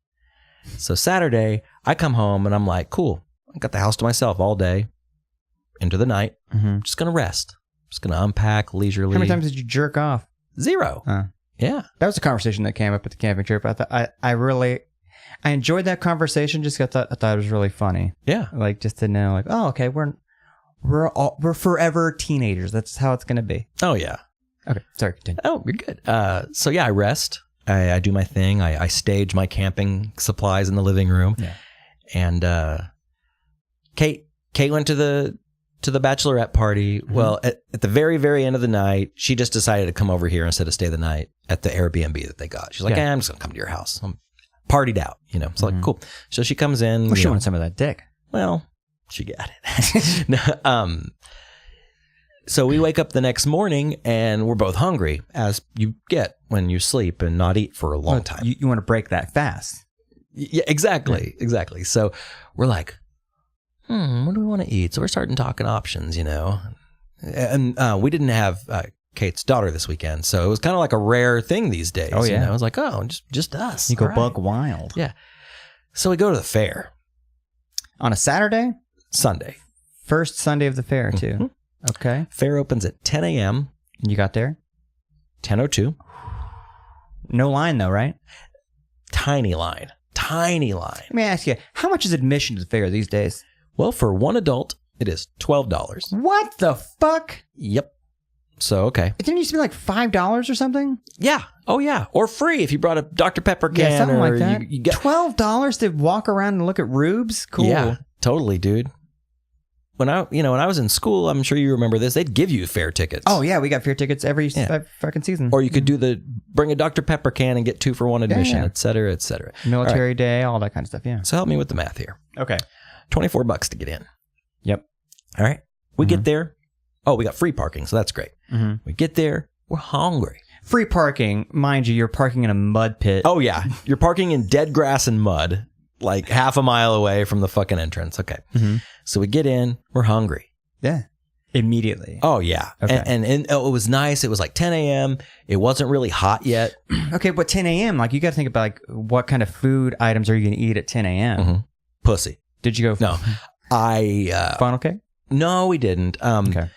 So Saturday, I come home and I'm like, cool. I got the house to myself all day into the night. Just going to rest. Just going to unpack leisurely. How many times did you jerk off? 0. Yeah. That was a conversation that came up at the camping trip. I thought I enjoyed that conversation just because I thought it was really funny. Yeah. Like just to know, like, oh, okay, we're forever teenagers. That's how it's going to be. Oh, yeah. Okay. Sorry. Continue. Oh, you're good. So yeah, I rest. I do my thing. I stage my camping supplies in the living room. Yeah. And Kate went to the bachelorette party. Well, at the very, very end of the night, she just decided to come over here instead of stay the night at the Airbnb that they got. She's like, I'm just going to come to your house. I'm partied out, So like, cool. So she comes in. Well, she wanted some of that dick. Well, she got it. So we wake up the next morning and we're both hungry, as you get when you sleep and not eat for a long time. You want to break that fast. Yeah, exactly. Exactly. So we're like, what do we want to eat? So we're starting talking options, And we didn't have Kate's daughter this weekend, so it was kind of like a rare thing these days. Oh, yeah. It was like, just us. You go All buck wild. Yeah. So we go to the fair. On a Saturday? Sunday. First Sunday of the fair, too. Okay. Fair opens at 10 a.m. You got there? 10:02. No line, though, right? Tiny line. Let me ask you, how much is admission to the fair these days? Well, for one adult, it is $12. What the fuck? Yep. So, okay. It didn't used to be like $5 or something? Yeah. Oh, yeah. Or free if you brought a Dr. Pepper can. Yeah, something like that. You get $12 to walk around and look at rubes? Cool. Yeah, totally, dude. When I was in school, I'm sure you remember this, they'd give you fair tickets. Oh, yeah. We got fair tickets every fucking season. Or you could bring a Dr. Pepper can and get 2 for 1 admission, et cetera, et cetera. Military Day, all that kind of stuff, yeah. So help me with the math here. Okay. $24 to get in. Yep. All right. We get there. Oh, we got free parking, so that's great. We get there. We're hungry. Free parking. Mind you, you're parking in a mud pit. Oh, yeah. You're parking in dead grass and mud, like half a mile away from the fucking entrance. Okay. So we get in. We're hungry. Yeah. Immediately. Oh, yeah. Okay. And it was nice. It was like 10 a.m. It wasn't really hot yet. Okay, but 10 a.m., like you got to think about like what kind of food items are you going to eat at 10 a.m.? Pussy. Did you go? No. Funnel cake? No, we didn't. Okay.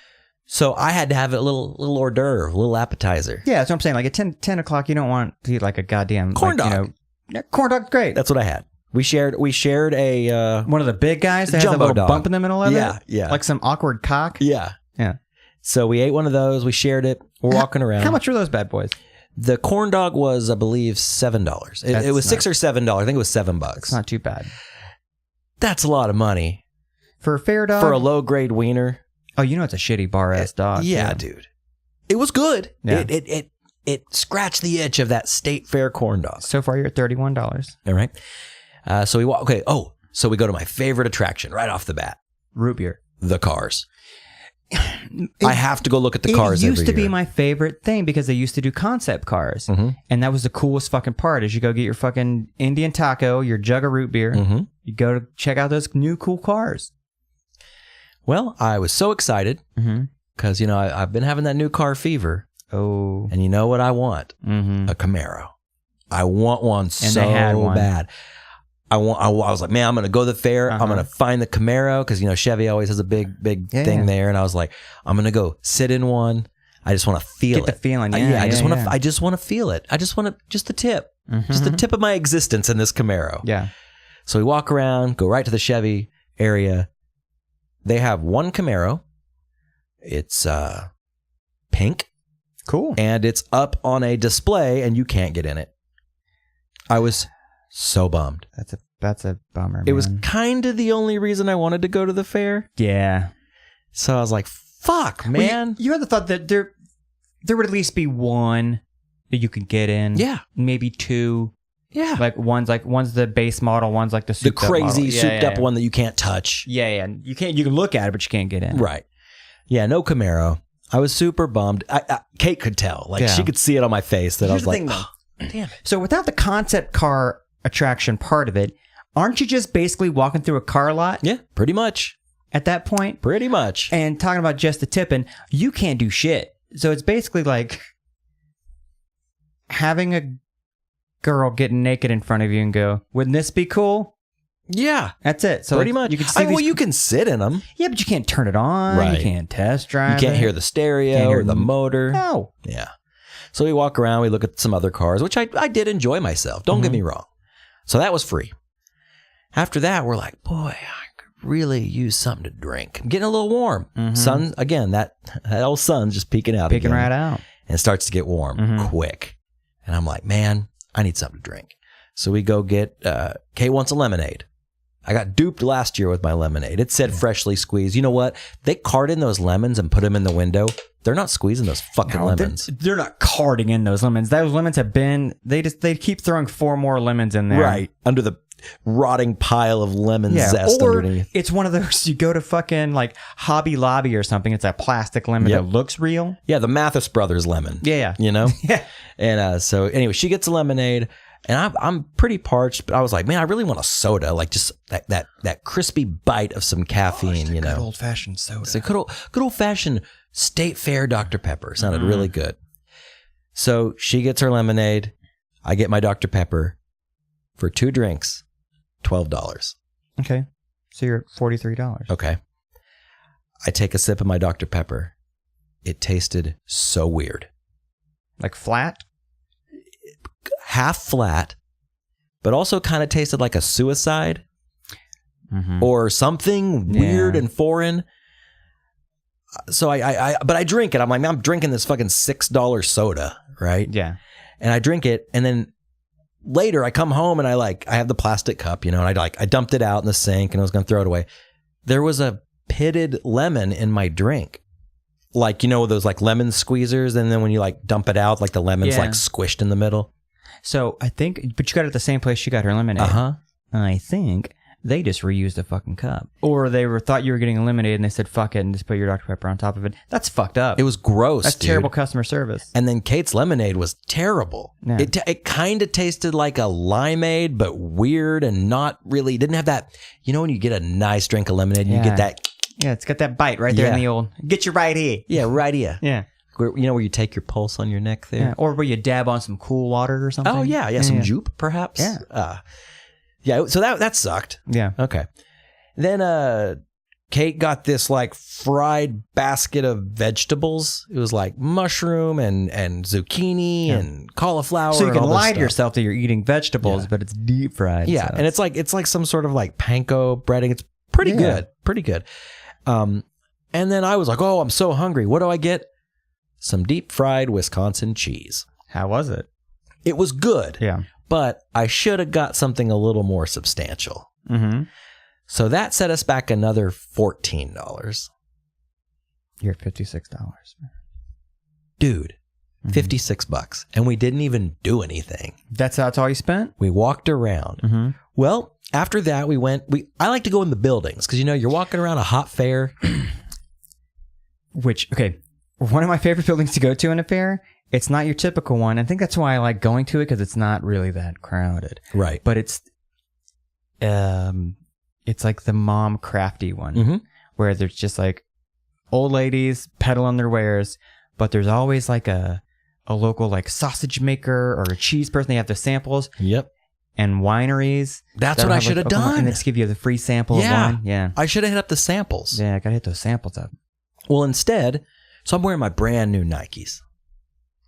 So I had to have a little hors d'oeuvre, a little appetizer. Yeah, that's what I'm saying. Like at 10 o'clock, you don't want to eat like a goddamn corn dog. Corn dog's great. That's what I had. We shared a one of the big guys that has a little dog. bump in the middle of it. Yeah. Like some awkward cock. Yeah. So we ate one of those. We shared it. We're walking around. How much were those bad boys? The corn dog was, I believe, $7. It was $6 or $7. I think it was $7. It's not too bad. That's a lot of money for a fair dog. For a low grade wiener. Oh, you know it's a shitty bar-ass dog. Yeah, dude. It was good. Yeah. It scratched the itch of that State Fair corn dog. So far, you're at $31. All right. So we walk. Okay. Oh, so we go to my favorite attraction right off the bat. Root beer. The cars. I have to go look at the cars. It used to every be year. my favorite thing because they used to do concept cars. Mhm. And that was the coolest fucking part is you go get your fucking Indian taco, your jug of root beer. Mhm. You go to check out those new cool cars. Well, I was so excited because, I've been having that new car fever. Oh. And you know what I want? Mm-hmm. A Camaro. I want one so they had one. bad. I was like, man, I'm going to go to the fair. I'm going to find the Camaro because, Chevy always has a big thing there. And I was like, I'm going to go sit in one. I just want to feel Get the feeling. Yeah, I just want to feel it. I just want to, just the tip. Just the tip of my existence in this Camaro. Yeah. So we walk around, go right to the Chevy area. They have one Camaro. It's pink. Cool. And it's up on a display and you can't get in it. I was so bummed. That's a bummer, It was man. kind of the only reason I wanted to go to the fair. Yeah. So I was like, fuck, man. Well, you had the thought that there would at least be one that you could get in. Yeah. Maybe two. Yeah. One's the base model, one's like the souped up model. souped up one that you can't touch. Yeah. You can look at it, but you can't get in. Right. Yeah, no Camaro. I was super bummed. Kate could tell. She could see it on my face that I was like, damn it. So without the concept car attraction part of it, aren't you just basically walking through a car lot? Yeah, pretty much. At that point? Pretty much. And talking about just the tipping, you can't do shit. So it's basically like having a girl getting naked in front of you and go, wouldn't this be cool? Yeah. That's it. So pretty much. You can see you can sit in them. Yeah, but you can't turn it on. Right. You can't test drive. You can't hear the stereo or the motor. No. Yeah. So we walk around, we look at some other cars, which I did enjoy myself. Don't get me wrong. So that was free. After that, we're like, boy, I could really use something to drink. I'm getting a little warm. Sun, again, that old sun's just peeking out Peeking again. right out. And it starts to get warm quick. And I'm like, man, I need something to drink. So we go get, Kate wants a lemonade. I got duped last year with my lemonade. It said freshly squeezed. You know what? They cart in those lemons and put them in the window. They're not squeezing those fucking lemons. They're not carting in those lemons. Those lemons have been, they keep throwing 4 more lemons in there. Right. Under the rotting pile of lemon zest or underneath. It's one of those, you go to fucking like Hobby Lobby or something. It's a plastic lemon that looks real. Yeah, the Mathis Brothers lemon. Yeah. You know? Yeah. And so anyway, she gets a lemonade. And I'm pretty parched, but I was like, man, I really want a soda, like just that crispy bite of some caffeine, you know. Good old fashioned soda. It's a good old fashioned State Fair Dr. Pepper. Sounded really good. So she gets her lemonade. I get my Dr. Pepper. For 2 drinks, $12. Okay. So you're at $43. Okay. I take a sip of my Dr. Pepper. It tasted so weird. Like flat? Half flat, but also kind of tasted like a suicide or something weird and foreign. So but I drink it. I'm like, man, I'm drinking this fucking $6 soda, right? Yeah. And I drink it, and then later I come home and I have the plastic cup, you know, and I dumped it out in the sink and I was going to throw it away. There was a pitted lemon in my drink. Like, you know, those like lemon squeezers, and then when you like dump it out, like the lemon's like squished in the middle. So I think, but you got it at the same place she got her lemonade. I think they just reused the fucking cup, or they thought you were getting a lemonade and they said fuck it and just put your Dr. Pepper on top of it. That's fucked up. It was gross. That's dude. terrible customer service. And then Kate's lemonade was terrible. Yeah. It kind of tasted like a limeade, but weird and not really. Didn't have that. You know when you get a nice drink of lemonade and you get that. Yeah, it's got that bite right there in the old. Get you right here. Yeah, right here. Yeah. Where, you know where you take your pulse on your neck there? Yeah. Or where you dab on some cool water or something. Oh, yeah. Some jupe, perhaps. Yeah. Yeah, so that sucked. Yeah. Okay. Then Kate got this like fried basket of vegetables. It was like mushroom and zucchini and cauliflower. So you can and all lie this to stuff. yourself that you're eating vegetables, but it's deep fried. Yeah, so. and it's like some sort of like panko breading. It's pretty good. Pretty good. And then I was like, oh, I'm so hungry. What do I get? Some deep fried Wisconsin cheese. How was it? It was good. Yeah. But I should have got something a little more substantial. Mm-hmm. So that set us back another $14. You're at $56. Dude, $56. And we didn't even do anything. That's all you spent? We walked around. Mm-hmm. Well, after that, I like to go in the buildings because, you're walking around a hot fair. Okay, one of my favorite buildings to go to in a fair, it's not your typical one. I think that's why I like going to it, because it's not really that crowded. Right. But it's like the mom crafty one, where there's just like old ladies peddling their wares, but there's always like a local like sausage maker or a cheese person. They have the samples. Yep. And wineries. That's what I should have done. And they just give you the free sample of wine. Yeah. I should have hit up the samples. Yeah, I got to hit those samples up. Well, instead, so I'm wearing my brand new Nikes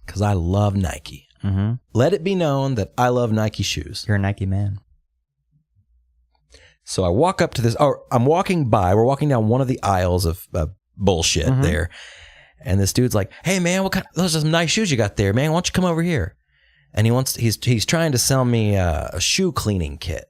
because I love Nike. Mm-hmm. Let it be known that I love Nike shoes. You're a Nike man. So I walk up to this, I'm walking by, we're walking down one of the aisles of bullshit there. And this dude's like, hey man, those are some nice shoes you got there, man. Why don't you come over here? And he's trying to sell me a shoe cleaning kit,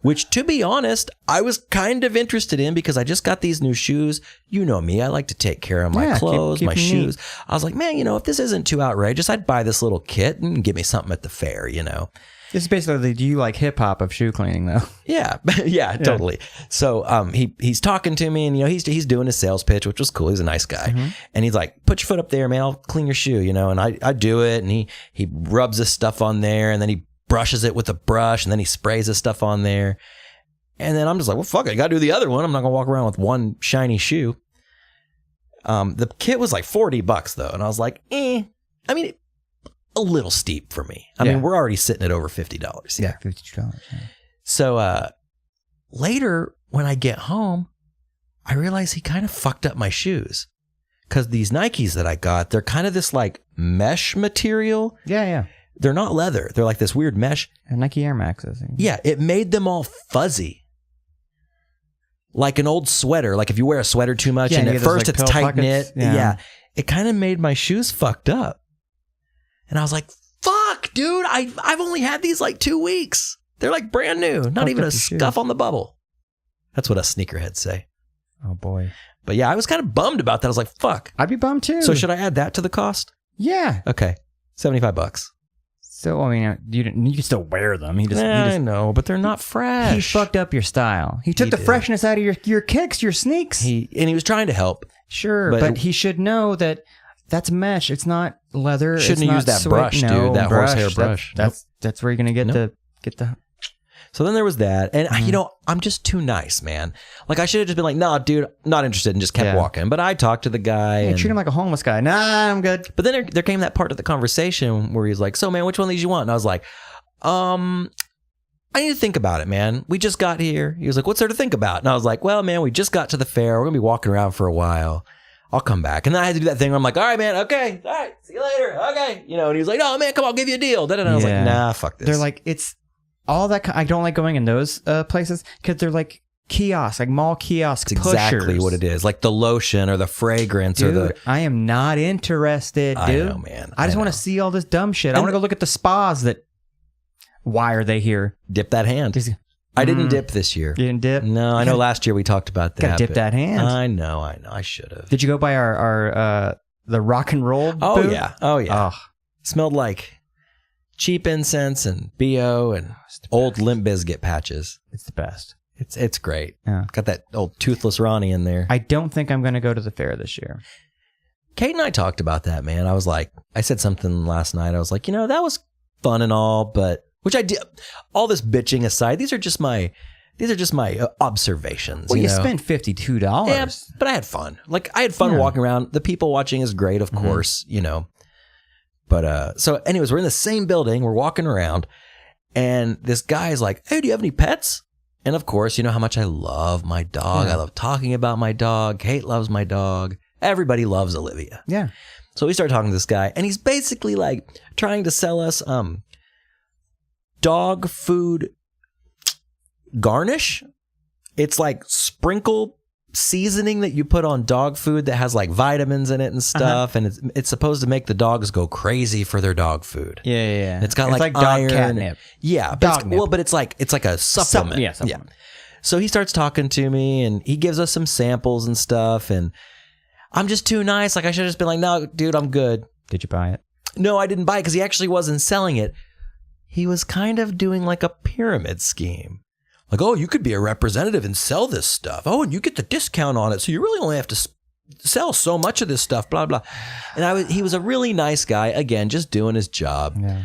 which, to be honest, I was kind of interested in because I just got these new shoes. You know me, I like to take care of my clothes, my shoes. Neat. I was like, man, if this isn't too outrageous, I'd buy this little kit and give me something at the fair, This is basically, do you like hip hop of shoe cleaning though? Yeah, yeah, totally. So he's talking to me, and he's doing his sales pitch, which was cool. He's a nice guy, and he's like, "Put your foot up there, man. I'll clean your shoe," And I do it, and he rubs this stuff on there, and then he brushes it with a brush, and then he sprays this stuff on there, and then I'm just like, "Well, fuck it, I got to do the other one. I'm not gonna walk around with one shiny shoe." The kit was like $40 though, and I was like, I mean, a little steep for me. I mean, we're already sitting at over $50. Yeah, $52. Yeah. So later, when I get home, I realize he kind of fucked up my shoes. Because these Nikes that I got, they're kind of this like mesh material. Yeah, yeah. They're not leather. They're like this weird mesh. And Nike Air Maxes. Yeah, it made them all fuzzy. Like an old sweater. Like if you wear a sweater too much and at first it's tight knit. Yeah. It kind of made my shoes fucked up. And I was like, fuck, dude, I've only had these like 2 weeks. They're like brand new. Not even a scuff on the bubble. That's what us sneakerheads say. Oh, boy. But yeah, I was kind of bummed about that. I was like, fuck. I'd be bummed too. So should I add that to the cost? Yeah. Okay. $75. So, I mean, you can still wear them. I know, but they're not fresh. He fucked up your style. He took the freshness out of your kicks, your sneaks. And he was trying to help. Sure, but he should know that that's mesh. It's not leather. Shouldn't have used that brush, dude. That horsehair brush. That's where you're gonna get the. So then there was that, and I'm just too nice, man. Like I should have just been like, "Nah, dude, not interested," and just kept walking. But I talked to the guy. Treat him like a homeless guy. Nah, I'm good. But then there came that part of the conversation where he's like, "So, man, which one of these you want?" And I was like, I need to think about it, man. We just got here. He was like, "What's there to think about?" And I was like, "Well, man, we just got to the fair. We're gonna be walking around for a while. I'll come back." And then I had to do that thing where I'm like, all right, man, okay, all right, see you later, okay. And he was like, "No, man, come on, I'll give you a deal." And I was like, nah, fuck this. They're like, it's all that. I don't like going in those places because they're like kiosks, like mall kiosk pushers. Exactly what it is. Like the lotion or the fragrance dude, I am not interested, dude. I know, man. I just want to see all this dumb shit. I want to go look at the spas that, why are they here? Dip that hand. I didn't dip this year. You didn't dip? No, I know last year we talked about that. Gotta dip that hand. I know. I should have. Did you go by our the rock and roll Oh, booth? yeah. Oh, yeah. Oh. Smelled like cheap incense and BO and old Limp Bizkit patches. It's the best. It's great. Yeah. Got that old Toothless Ronnie in there. I don't think I'm going to go to the fair this year. Kate and I talked about that, man. I was like, I said something last night. I was like, that was fun and all, but... Which I did. All this bitching aside, these are just my observations. Well, you spent $52. Yeah, but I had fun. Like I had fun walking around. The people watching is great, of course, But so, anyways, we're in the same building. We're walking around, and this guy's like, "Hey, do you have any pets?" And of course, you know how much I love my dog. I love talking about my dog. Kate loves my dog. Everybody loves Olivia. Yeah. So we started talking to this guy, and he's basically like trying to sell us dog food garnish. It's like sprinkled seasoning that you put on dog food that has like vitamins in it and stuff, and it's supposed to make the dogs go crazy for their dog food. Yeah. It's got like dog iron. catnip. Yeah, but it's like a supplement. Supplement. So he starts talking to me, and he gives us some samples and stuff, and I'm just too nice. Like I should have just been like, no, dude, I'm good. Did you buy it? No, I didn't buy it because he actually wasn't selling it. He was kind of doing like a pyramid scheme. Like, oh, you could be a representative and sell this stuff. Oh, and you get the discount on it. So you really only have to sell so much of this stuff, blah, blah. And he was a really nice guy. Again, just doing his job. Yeah.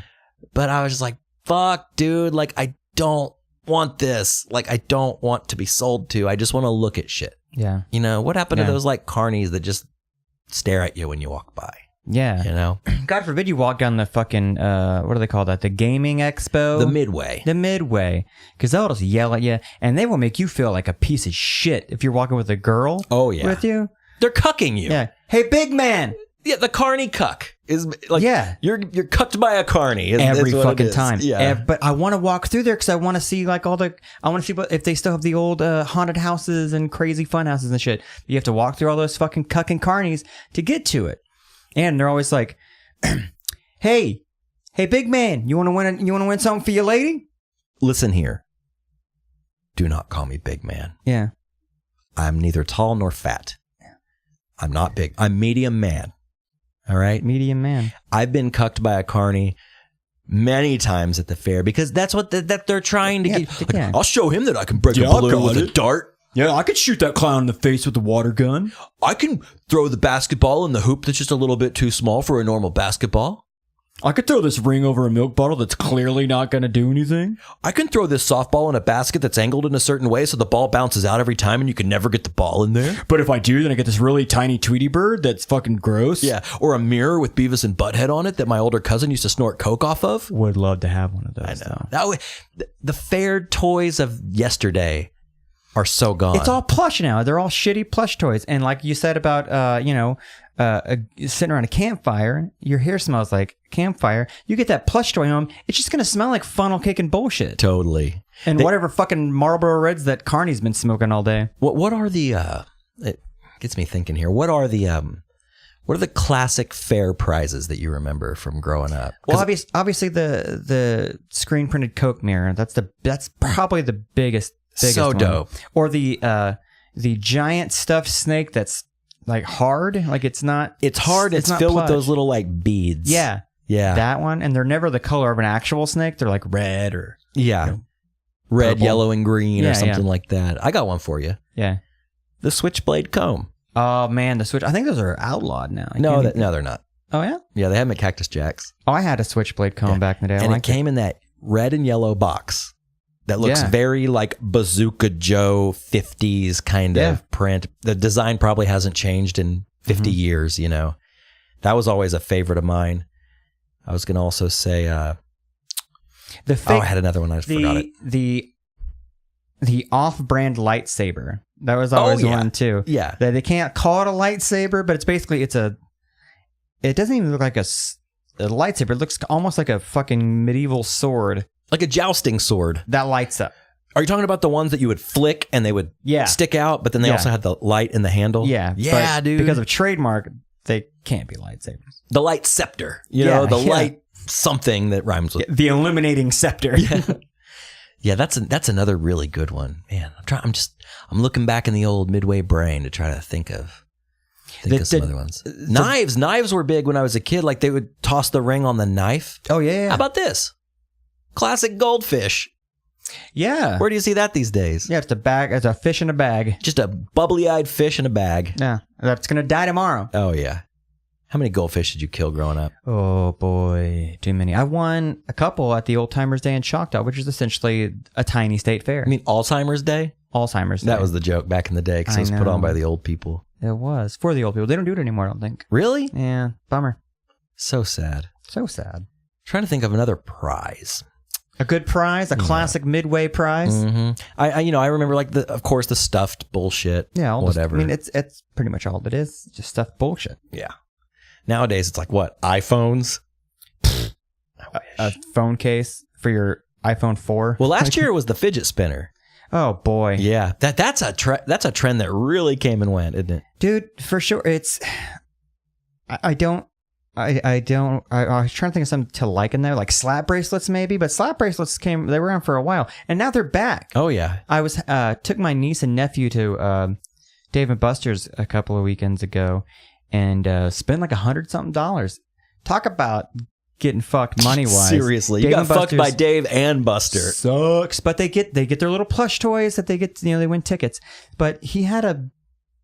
But I was just like, fuck, dude. Like, I don't want this. Like, I don't want to be sold to. I just want to look at shit. Yeah. You know, what happened to those like carnies that just stare at you when you walk by? Yeah. You know? God forbid you walk down the fucking, what do they call that? The gaming expo? The Midway. The Midway. Because they'll just yell at you, and they will make you feel like a piece of shit if you're walking with a girl with you. They're cucking you. Yeah. Hey, big man. Yeah, the carny cuck is like, you're cucked by a carny. Every fucking time. Yeah. But I want to walk through there because I want to see like I want to see if they still have the old haunted houses and crazy fun houses and shit. You have to walk through all those fucking cucking carnies to get to it. And they're always like, hey, big man, you want to win something for your lady? Listen here. Do not call me big man. Yeah. I'm neither tall nor fat. I'm not big. I'm medium man. All right? Medium man. I've been cucked by a carny many times at the fair because that's what that they're trying to get. Like, I'll show him that I can break a balloon with a dart. Yeah, I could shoot that clown in the face with the water gun. I can throw the basketball in the hoop that's just a little bit too small for a normal basketball. I could throw this ring over a milk bottle that's clearly not going to do anything. I can throw this softball in a basket that's angled in a certain way so the ball bounces out every time and you can never get the ball in there. But if I do, then I get this really tiny Tweety bird that's fucking gross. Yeah, or a mirror with Beavis and Butthead on it that my older cousin used to snort coke off of. Would love to have one of those. I know. That way, the fair toys of yesterday are so gone. It's all plush now. They're all shitty plush toys. And like you said about, sitting around a campfire, your hair smells like campfire. You get that plush toy home, it's just going to smell like funnel cake and bullshit. Totally. And whatever fucking Marlboro Reds that Carny's been smoking all day. What are the, it gets me thinking here. What are the classic fair prizes that you remember from growing up? Well, obviously the screen printed Coke mirror. That's probably the biggest so one. Dope. Or the giant stuffed snake that's like hard. Like it's not. It's hard. It's filled with those little like beads. Yeah. Yeah. That one. And they're never the color of an actual snake. They're like red or red, purple. Yellow, and green or something like that. I got one for you. Yeah. The switchblade comb. Oh man, the switch. I think those are outlawed now. No, they're not. Oh yeah. Yeah, they have them at Cactus Jack's. Oh, I had a switchblade comb back in the day. And it came in that red and yellow box. That looks very like Bazooka Joe 50s kind of print. The design probably hasn't changed in 50 years, you know. That was always a favorite of mine. I was going to also say, I had another one. I just forgot it. The off-brand lightsaber. That was always one too. Yeah. That they can't call it a lightsaber, but it's basically, it doesn't even look like a lightsaber. It looks almost like a fucking medieval sword. Like a jousting sword. That lights up. Are you talking about the ones that you would flick and they would stick out, but then they also had the light in the handle? Yeah. Yeah, dude. Because of trademark, they can't be lightsabers. The light scepter. You know, the light something that rhymes with. The illuminating scepter. Yeah, that's another really good one. Man, I'm looking back in the old Midway brain to try to think of some other ones. Knives were big when I was a kid. Like they would toss the ring on the knife. Oh, yeah. How about this? Classic goldfish. Yeah. Where do you see that these days? Yeah, it's a bag. It's a fish in a bag. Just a bubbly-eyed fish in a bag. Yeah, that's gonna die tomorrow. Oh yeah. How many goldfish did you kill growing up? Oh boy, too many. I won a couple at the Old Timers Day in Choctaw, which is essentially a tiny state fair. I mean, Alzheimer's Day. Alzheimer's Day. That was the joke back in the day because it was put on by the old people. It was for the old people. They don't do it anymore. I don't think. Really? Yeah. Bummer. So sad. So sad. Trying to think of another prize. A good prize, a classic Midway prize. Mm-hmm. I remember like of course the stuffed bullshit. Yeah, whatever. It's pretty much all it is. Just stuffed bullshit. Yeah. Nowadays it's like what, iPhones? A phone case for your iPhone 4. Well, last year it was the fidget spinner. Oh boy. Yeah, that's a trend that really came and went, isn't it? Dude, for sure. It's I was trying to think of something to like in there, like slap bracelets maybe, but slap bracelets they were around for a while, and now they're back. Oh yeah. I was took my niece and nephew to Dave and Buster's a couple of weekends ago and spent like $100-something. Talk about getting fucked money-wise. Seriously, you got fucked by Dave and Buster. Sucks. But they get their little plush toys that they get, they win tickets. But he had a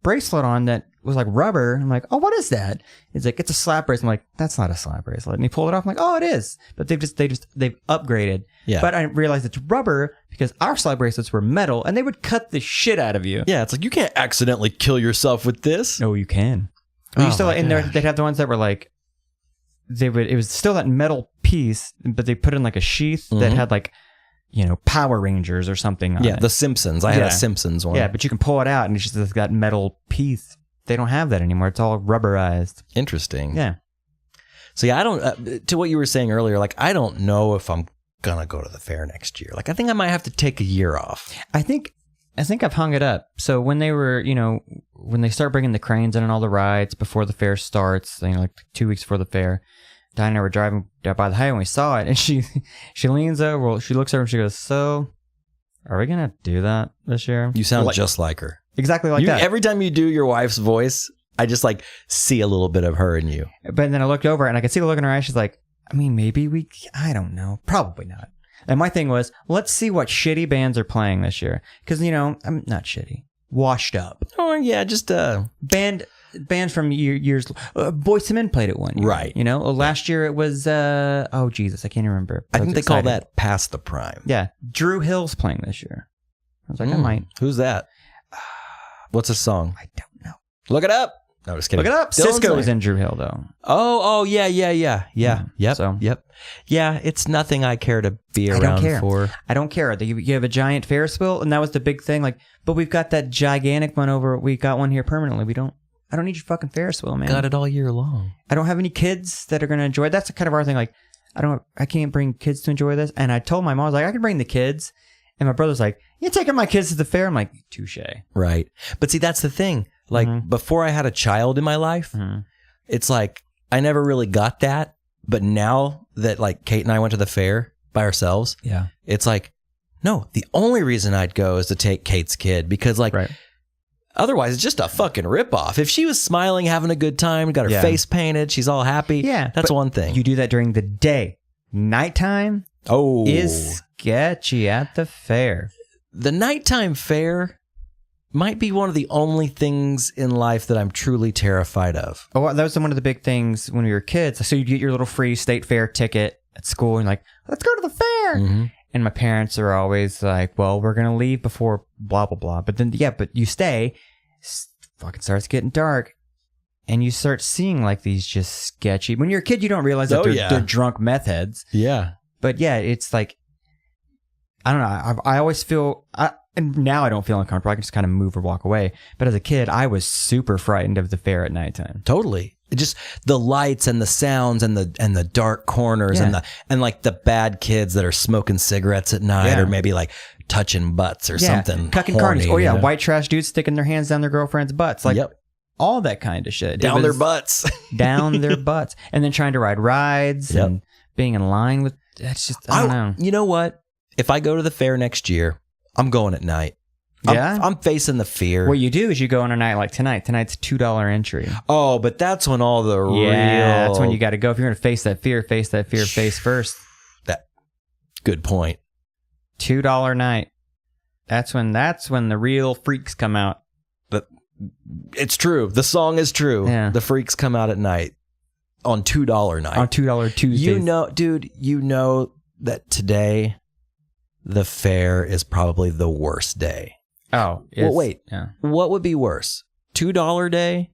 bracelet on that was like rubber. I'm like, oh, what is that? He's like, it's a slap bracelet. I'm like, that's not a slap bracelet. And he pulled it off. I'm like, oh, it is. But they've upgraded. Yeah. But I realized it's rubber because our slap bracelets were metal and they would cut the shit out of you. Yeah, it's like you can't accidentally kill yourself with this. No, you can. We used to in there. They'd have the ones that were like, it was still that metal piece, but they put in like a sheath that had like, Power Rangers or something on it. The Simpsons. I had a Simpsons one. Yeah, but you can pull it out and it's just that metal piece. They don't have that anymore. It's all rubberized. Interesting. Yeah. So yeah, I don't, to what you were saying earlier, like, I don't know if I'm going to go to the fair next year. Like, I think I might have to take a year off. I think I've hung it up. So when they were, when they start bringing the cranes in and all the rides before the fair starts, like 2 weeks before the fair, Diane and I were driving down by the highway and we saw it and she leans over, she looks over and she goes, so are we going to do that this year? You sound just like her. Exactly like that. Every time you do your wife's voice, I just like see a little bit of her in you. But then I looked over and I could see the look in her eyes. She's like, I mean, maybe I don't know. Probably not. And my thing was, let's see what shitty bands are playing this year. Because, I'm not shitty. Washed up. Oh, yeah, just band from years. Boyz II Men played it one year. Right. Last year it was, oh, Jesus, I can't remember. I think they call that past the prime. Yeah. Drew Hill's playing this year. I was like, I might. Who's that? What's a song? I don't know. Look it up. No, just kidding. Look it up. Cisco was in Drew Hill, though. Oh, yeah. Yep. So. Yep. Yeah, it's nothing I care to be around for. I don't care. You have a giant Ferris wheel, and that was the big thing. Like, but we've got that gigantic one over. We got one here permanently. I don't need your fucking Ferris wheel, man. Got it all year long. I don't have any kids that are going to enjoy it. That's kind of our thing. Like, I can't bring kids to enjoy this. And I told my mom, I was like, I can bring the kids. And my brother's like, you're taking my kids to the fair? I'm like, touche. Right. But see, that's the thing. Like, before I had a child in my life, it's like, I never really got that. But now that like Kate and I went to the fair by ourselves, it's like, no, the only reason I'd go is to take Kate's kid because like, otherwise it's just a fucking ripoff. If she was smiling, having a good time, got her face painted, she's all happy. Yeah. That's one thing. You do that during the day. Nighttime is sketchy at the fair. The nighttime fair might be one of the only things in life that I'm truly terrified of. Oh, that was one of the big things when we were kids. So you'd get your little free state fair ticket at school and like, let's go to the fair. And my parents are always like, well, we're going to leave before blah, blah, blah. But then, but you stay, fucking starts getting dark. And you start seeing like these just sketchy. When you're a kid, you don't realize that they're drunk meth heads. Yeah. But yeah, it's like, I don't know. I always feel, and now I don't feel uncomfortable. I can just kind of move or walk away. But as a kid, I was super frightened of the fair at nighttime. Totally. Just the lights and the sounds and the dark corners and like the bad kids that are smoking cigarettes at night or maybe like touching butts or something. Cucking carnies. Oh yeah, white trash dudes sticking their hands down their girlfriend's butts. Like all that kind of shit. Down their butts. Down their butts. And then trying to ride rides and being in line with, that's just, I don't know. You know what? If I go to the fair next year, I'm going at night. I'm facing the fear. What you do is you go on a night like tonight. Tonight's $2 entry. Oh, but that's when all the real... that's when you got to go. If you're going to face that fear face first. Good point. $2 night. That's when the real freaks come out. But it's true. The song is true. Yeah. The freaks come out at night on $2 night. On $2 Tuesdays. Dude, you know that today the fair is probably the worst day. Oh, well, wait. Yeah. What would be worse? $2 day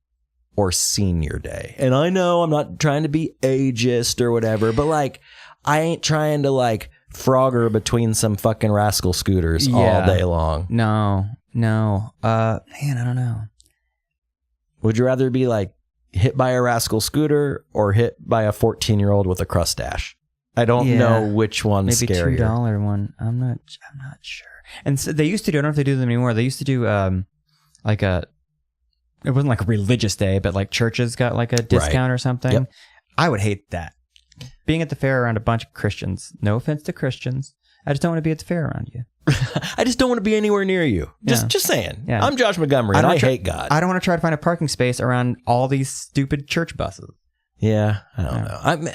or senior day? And I know I'm not trying to be ageist or whatever, but like, I ain't trying to like Frogger between some fucking rascal scooters all day long. No. Man, I don't know. Would you rather be like hit by a rascal scooter or hit by a 14-year-old with a crustache? I don't know which one's maybe scarier. $2 one. I'm not sure. And so they used to do, I don't know if they do them anymore. They used to do like it wasn't like a religious day, but like churches got like a discount or something. Yep. I would hate that. Being at the fair around a bunch of Christians. No offense to Christians. I just don't want to be at the fair around you. I just don't want to be anywhere near you. Just saying. Yeah. I'm Josh Montgomery, and I hate God. I don't want to try to find a parking space around all these stupid church buses. Yeah, I don't know.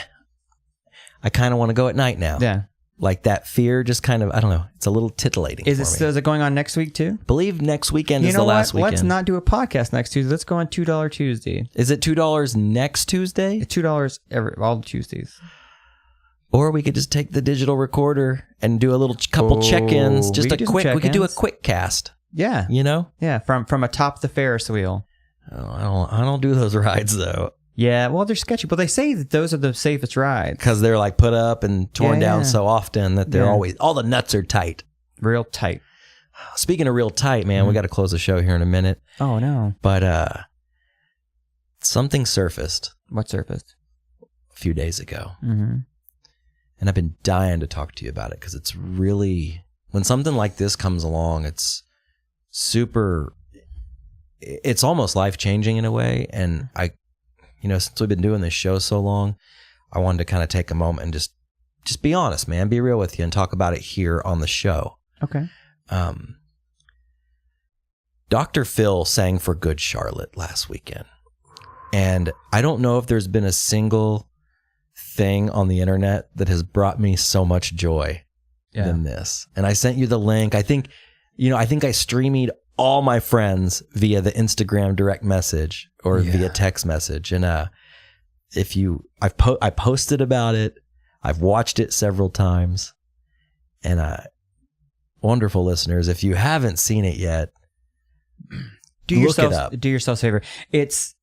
I kind of want to go at night now. Yeah. Like that fear just kind of, I don't know. It's a little tittillating. Is it going on next week too? I believe next weekend is the last weekend. Let's not do a podcast next Tuesday. Let's go on $2 Tuesday. Is it $2 next Tuesday? $2 all Tuesdays. Or we could just take the digital recorder and do a little couple check-ins. We could do a quick cast. Yeah. You know? Yeah, from atop the Ferris wheel. Oh, I don't do those rides though. Yeah, well, they're sketchy, but they say that those are the safest rides. Because they're like put up and torn down so often that they're always, all the nuts are tight. Real tight. Speaking of real tight, man, we got to close the show here in a minute. Oh, no. But something surfaced. What surfaced? A few days ago. Mm-hmm. And I've been dying to talk to you about it because it's really, when something like this comes along, it's it's almost life-changing in a way. And since we've been doing this show so long, I wanted to kind of take a moment and just be honest, man, be real with you and talk about it here on the show. Okay. Dr. Phil sang for Good Charlotte last weekend. And I don't know if there's been a single thing on the internet that has brought me so much joy than this. And I sent you the link. I think I streamed all my friends via the Instagram direct message or via text message. And I posted about it. I've watched it several times. And wonderful listeners, if you haven't seen it yet, look it up. Do yourself a favor. It's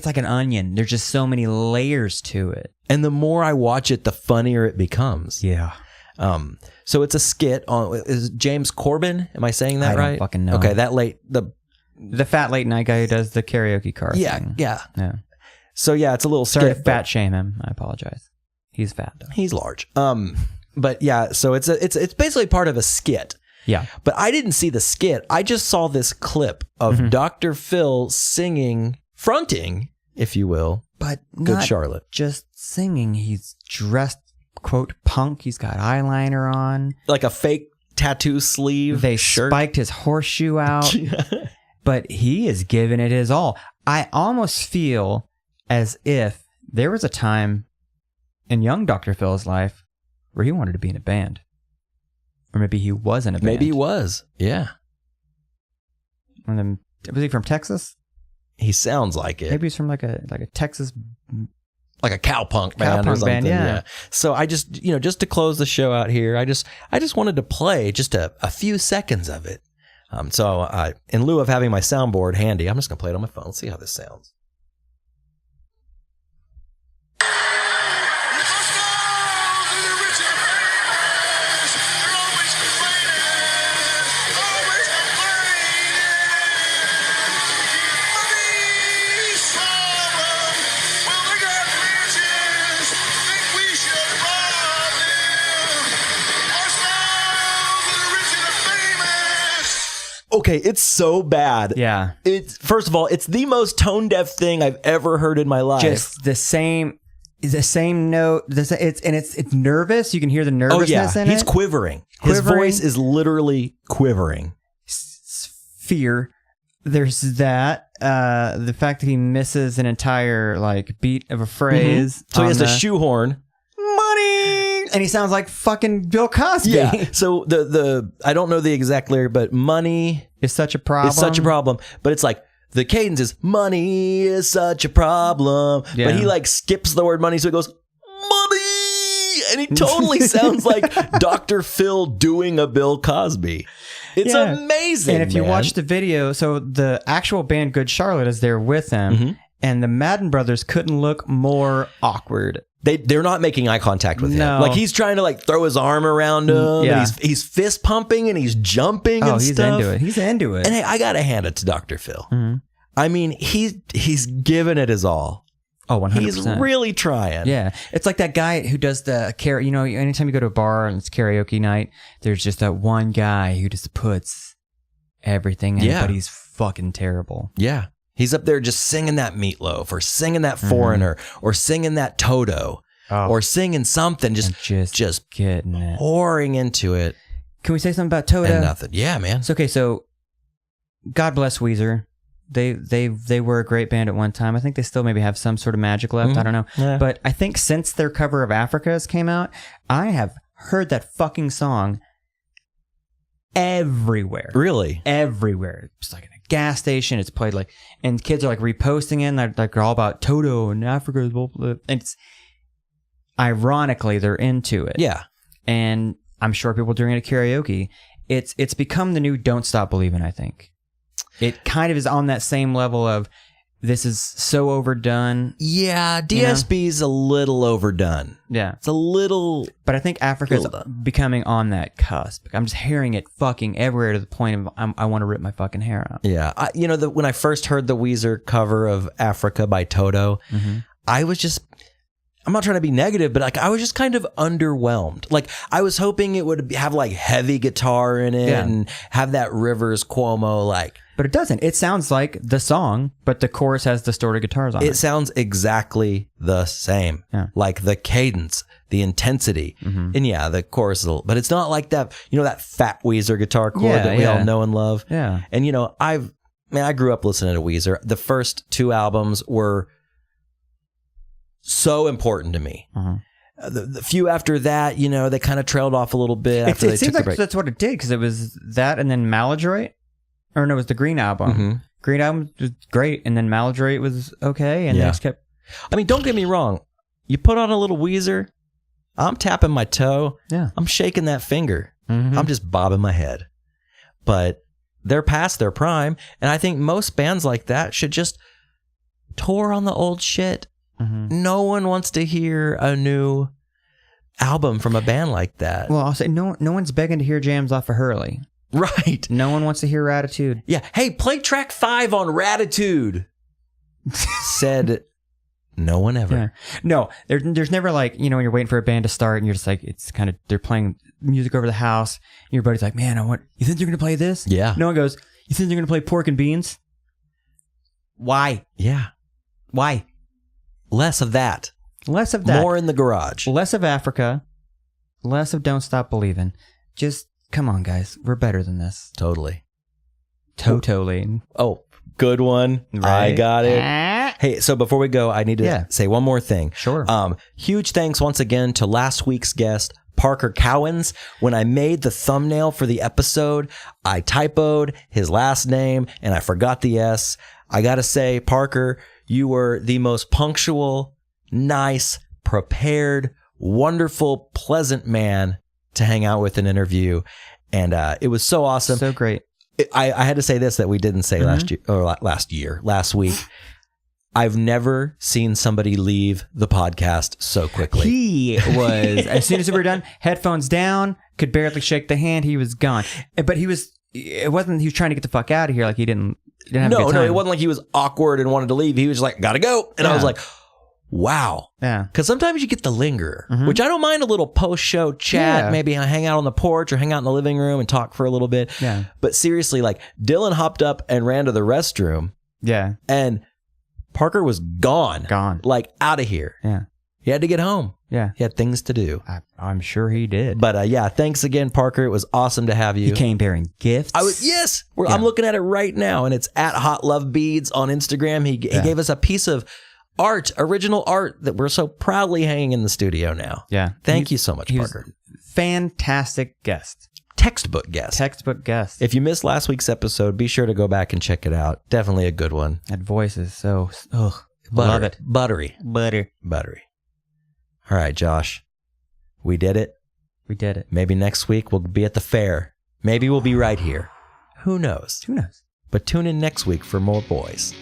like an onion. There's just so many layers to it. And the more I watch it, the funnier it becomes. Yeah. So it's a skit on, is James Corbin? Am I saying that right? I don't fucking know. Okay, the fat late night guy who does the karaoke car thing. Yeah. So it's a little Sorry skit. to fat shame him. I apologize. He's fat though. He's large. But yeah, so it's basically part of a skit. Yeah. But I didn't see the skit. I just saw this clip of Dr. Phil fronting, if you will, but Good Charlotte. Just singing. He's dressed, quote, punk. He's got eyeliner on. Like a fake tattoo sleeve. They shirt. Spiked his horseshoe out. But he is giving it his all. I almost feel as if there was a time in young Dr. Phil's life where he wanted to be in a band. Or maybe he was in a band. Maybe he was. Yeah. Was he from Texas? He sounds like it. Maybe he's from like a Texas, like a cowpunk band or something. Yeah. So I just to close the show out here, I just wanted to play just a few seconds of it. So in lieu of having my soundboard handy, I'm just gonna play it on my phone. Let's see how this sounds. Okay, it's so bad. Yeah. First of all, it's the most tone deaf thing I've ever heard in my life. Just the same note. It's nervous. You can hear the nervousness in it. He's quivering. His voice is literally quivering. Fear. There's that. The fact that he misses an entire beat of a phrase. So he has to shoehorn money, and he sounds like fucking Bill Cosby. Yeah. So the I don't know the exact lyric, but money is such a problem. It's such a problem. But it's like the cadence is money is such a problem. Yeah. But he skips the word money, so he goes money, and he totally sounds like Dr. Phil doing a Bill Cosby. It's amazing. And if you watch the video, so the actual band Good Charlotte is there with him, and the Madden brothers couldn't look more awkward. They're not making eye contact with him. He's trying to throw his arm around him. Yeah. And he's fist pumping and he's jumping and he's stuff. Into it. He's into it. And hey, I gotta hand it to Dr. Phil. Mm-hmm. I mean, he's given it his all. Oh, 100%. He's really trying. Yeah. It's like that guy who does the anytime you go to a bar and it's karaoke night, there's just that one guy who just puts everything in, but he's fucking terrible. Yeah. He's up there just singing that Meatloaf or singing that Foreigner or singing that Toto or singing something, just getting it. pouring into it. Can we say something about Toto? And nothing. Yeah, man. So, okay, so God bless Weezer. They were a great band at one time. I think they still maybe have some sort of magic left. I don't know. Yeah. But I think since their cover of Africa's came out, I have heard that fucking song everywhere. Really? Everywhere. It's like in a gas station. It's played like, and kids are like reposting it. And they're like all about Toto and Africa. And it's ironically they're into it. Yeah. And I'm sure people doing it at karaoke. It's become the new Don't Stop Believin', I think. It kind of is on that same level of this is so overdone. Yeah, DSB's a little overdone. Yeah. It's a little... But I think Africa's becoming on that cusp. I'm just hearing it fucking everywhere to the point of I want to rip my fucking hair out. Yeah. When I first heard the Weezer cover of Africa by Toto, I was just... I'm not trying to be negative, but like I was just kind of underwhelmed. Like I was hoping it would have like heavy guitar in it and have that Rivers Cuomo like. But it doesn't. It sounds like the song, but the chorus has distorted guitars on it. It sounds exactly the same. Yeah. Like the cadence, the intensity, and yeah, the chorus. But it's not like that. That fat Weezer guitar chord that we all know and love. Yeah. And I grew up listening to Weezer. The first 2 albums were so important to me. The few after that, they kind of trailed off a little bit after they took the break. That's what it did, because it was that and then Maladroit. Or no, it was the Green Album. Green Album was great, and then Maladroit was okay, and they just kept... I mean, don't get me wrong. You put on a little Weezer, I'm tapping my toe. Yeah. I'm shaking that finger. I'm just bobbing my head. But they're past their prime, and I think most bands like that should just tour on the old shit. No one wants to hear a new album from a band like that. Well, I'll say no one's begging to hear jams off of Hurley. Right. No one wants to hear Ratitude. Yeah. Hey, play track 5 on Ratitude. Said no one ever. Yeah. No, there's never like, when you're waiting for a band to start and you're just like, it's kind of, they're playing music over the house. And your buddy's like, man, you think they're going to play this? Yeah. No one goes, you think they're going to play Pork and Beans? Why? Yeah. Why? Less of that. Less of that. More in the garage. Less of Africa. Less of Don't Stop Believin'. Just, come on, guys. We're better than this. Totally. Totally. Oh, good one. Right? I got it. Hey, so before we go, I need to say one more thing. Sure. Huge thanks once again to last week's guest, Parker Cowens. When I made the thumbnail for the episode, I typoed his last name and I forgot the S. I got to say, Parker, you were the most punctual, nice, prepared, wonderful, pleasant man to hang out with and interview. And it was so awesome. So great. I had to say this that we didn't say last week. I've never seen somebody leave the podcast so quickly. He was, as soon as we were done, headphones down, could barely shake the hand. He was gone. But he was trying to get the fuck out of here. Like he didn't have a good time. No, it wasn't like he was awkward and wanted to leave. He was like, gotta go. And I was like, wow. Yeah. Because sometimes you get the linger, which I don't mind a little post-show chat. Yeah. Maybe I hang out on the porch or hang out in the living room and talk for a little bit. Yeah. But seriously, like Dylan hopped up and ran to the restroom. Yeah. And Parker was gone. Like out of here. Yeah. He had to get home. Yeah. He had things to do. I'm sure he did. But yeah, thanks again, Parker. It was awesome to have you. He came bearing gifts. Yes. I'm looking at it right now, and it's at Hot Love Beads on Instagram. He gave us a piece of art, original art that we're so proudly hanging in the studio now. Yeah. Thank you so much, Parker. Fantastic guest. Textbook guest. If you missed last week's episode, be sure to go back and check it out. Definitely a good one. That voice is so... love it. Buttery. Butter. All right, Josh. We did it. Maybe next week we'll be at the fair. Maybe we'll be right here. Who knows? But tune in next week for more boys.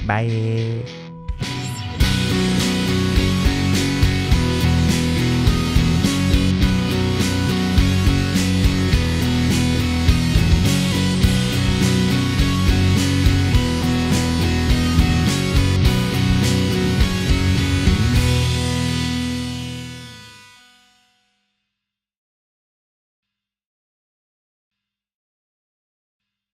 Bye.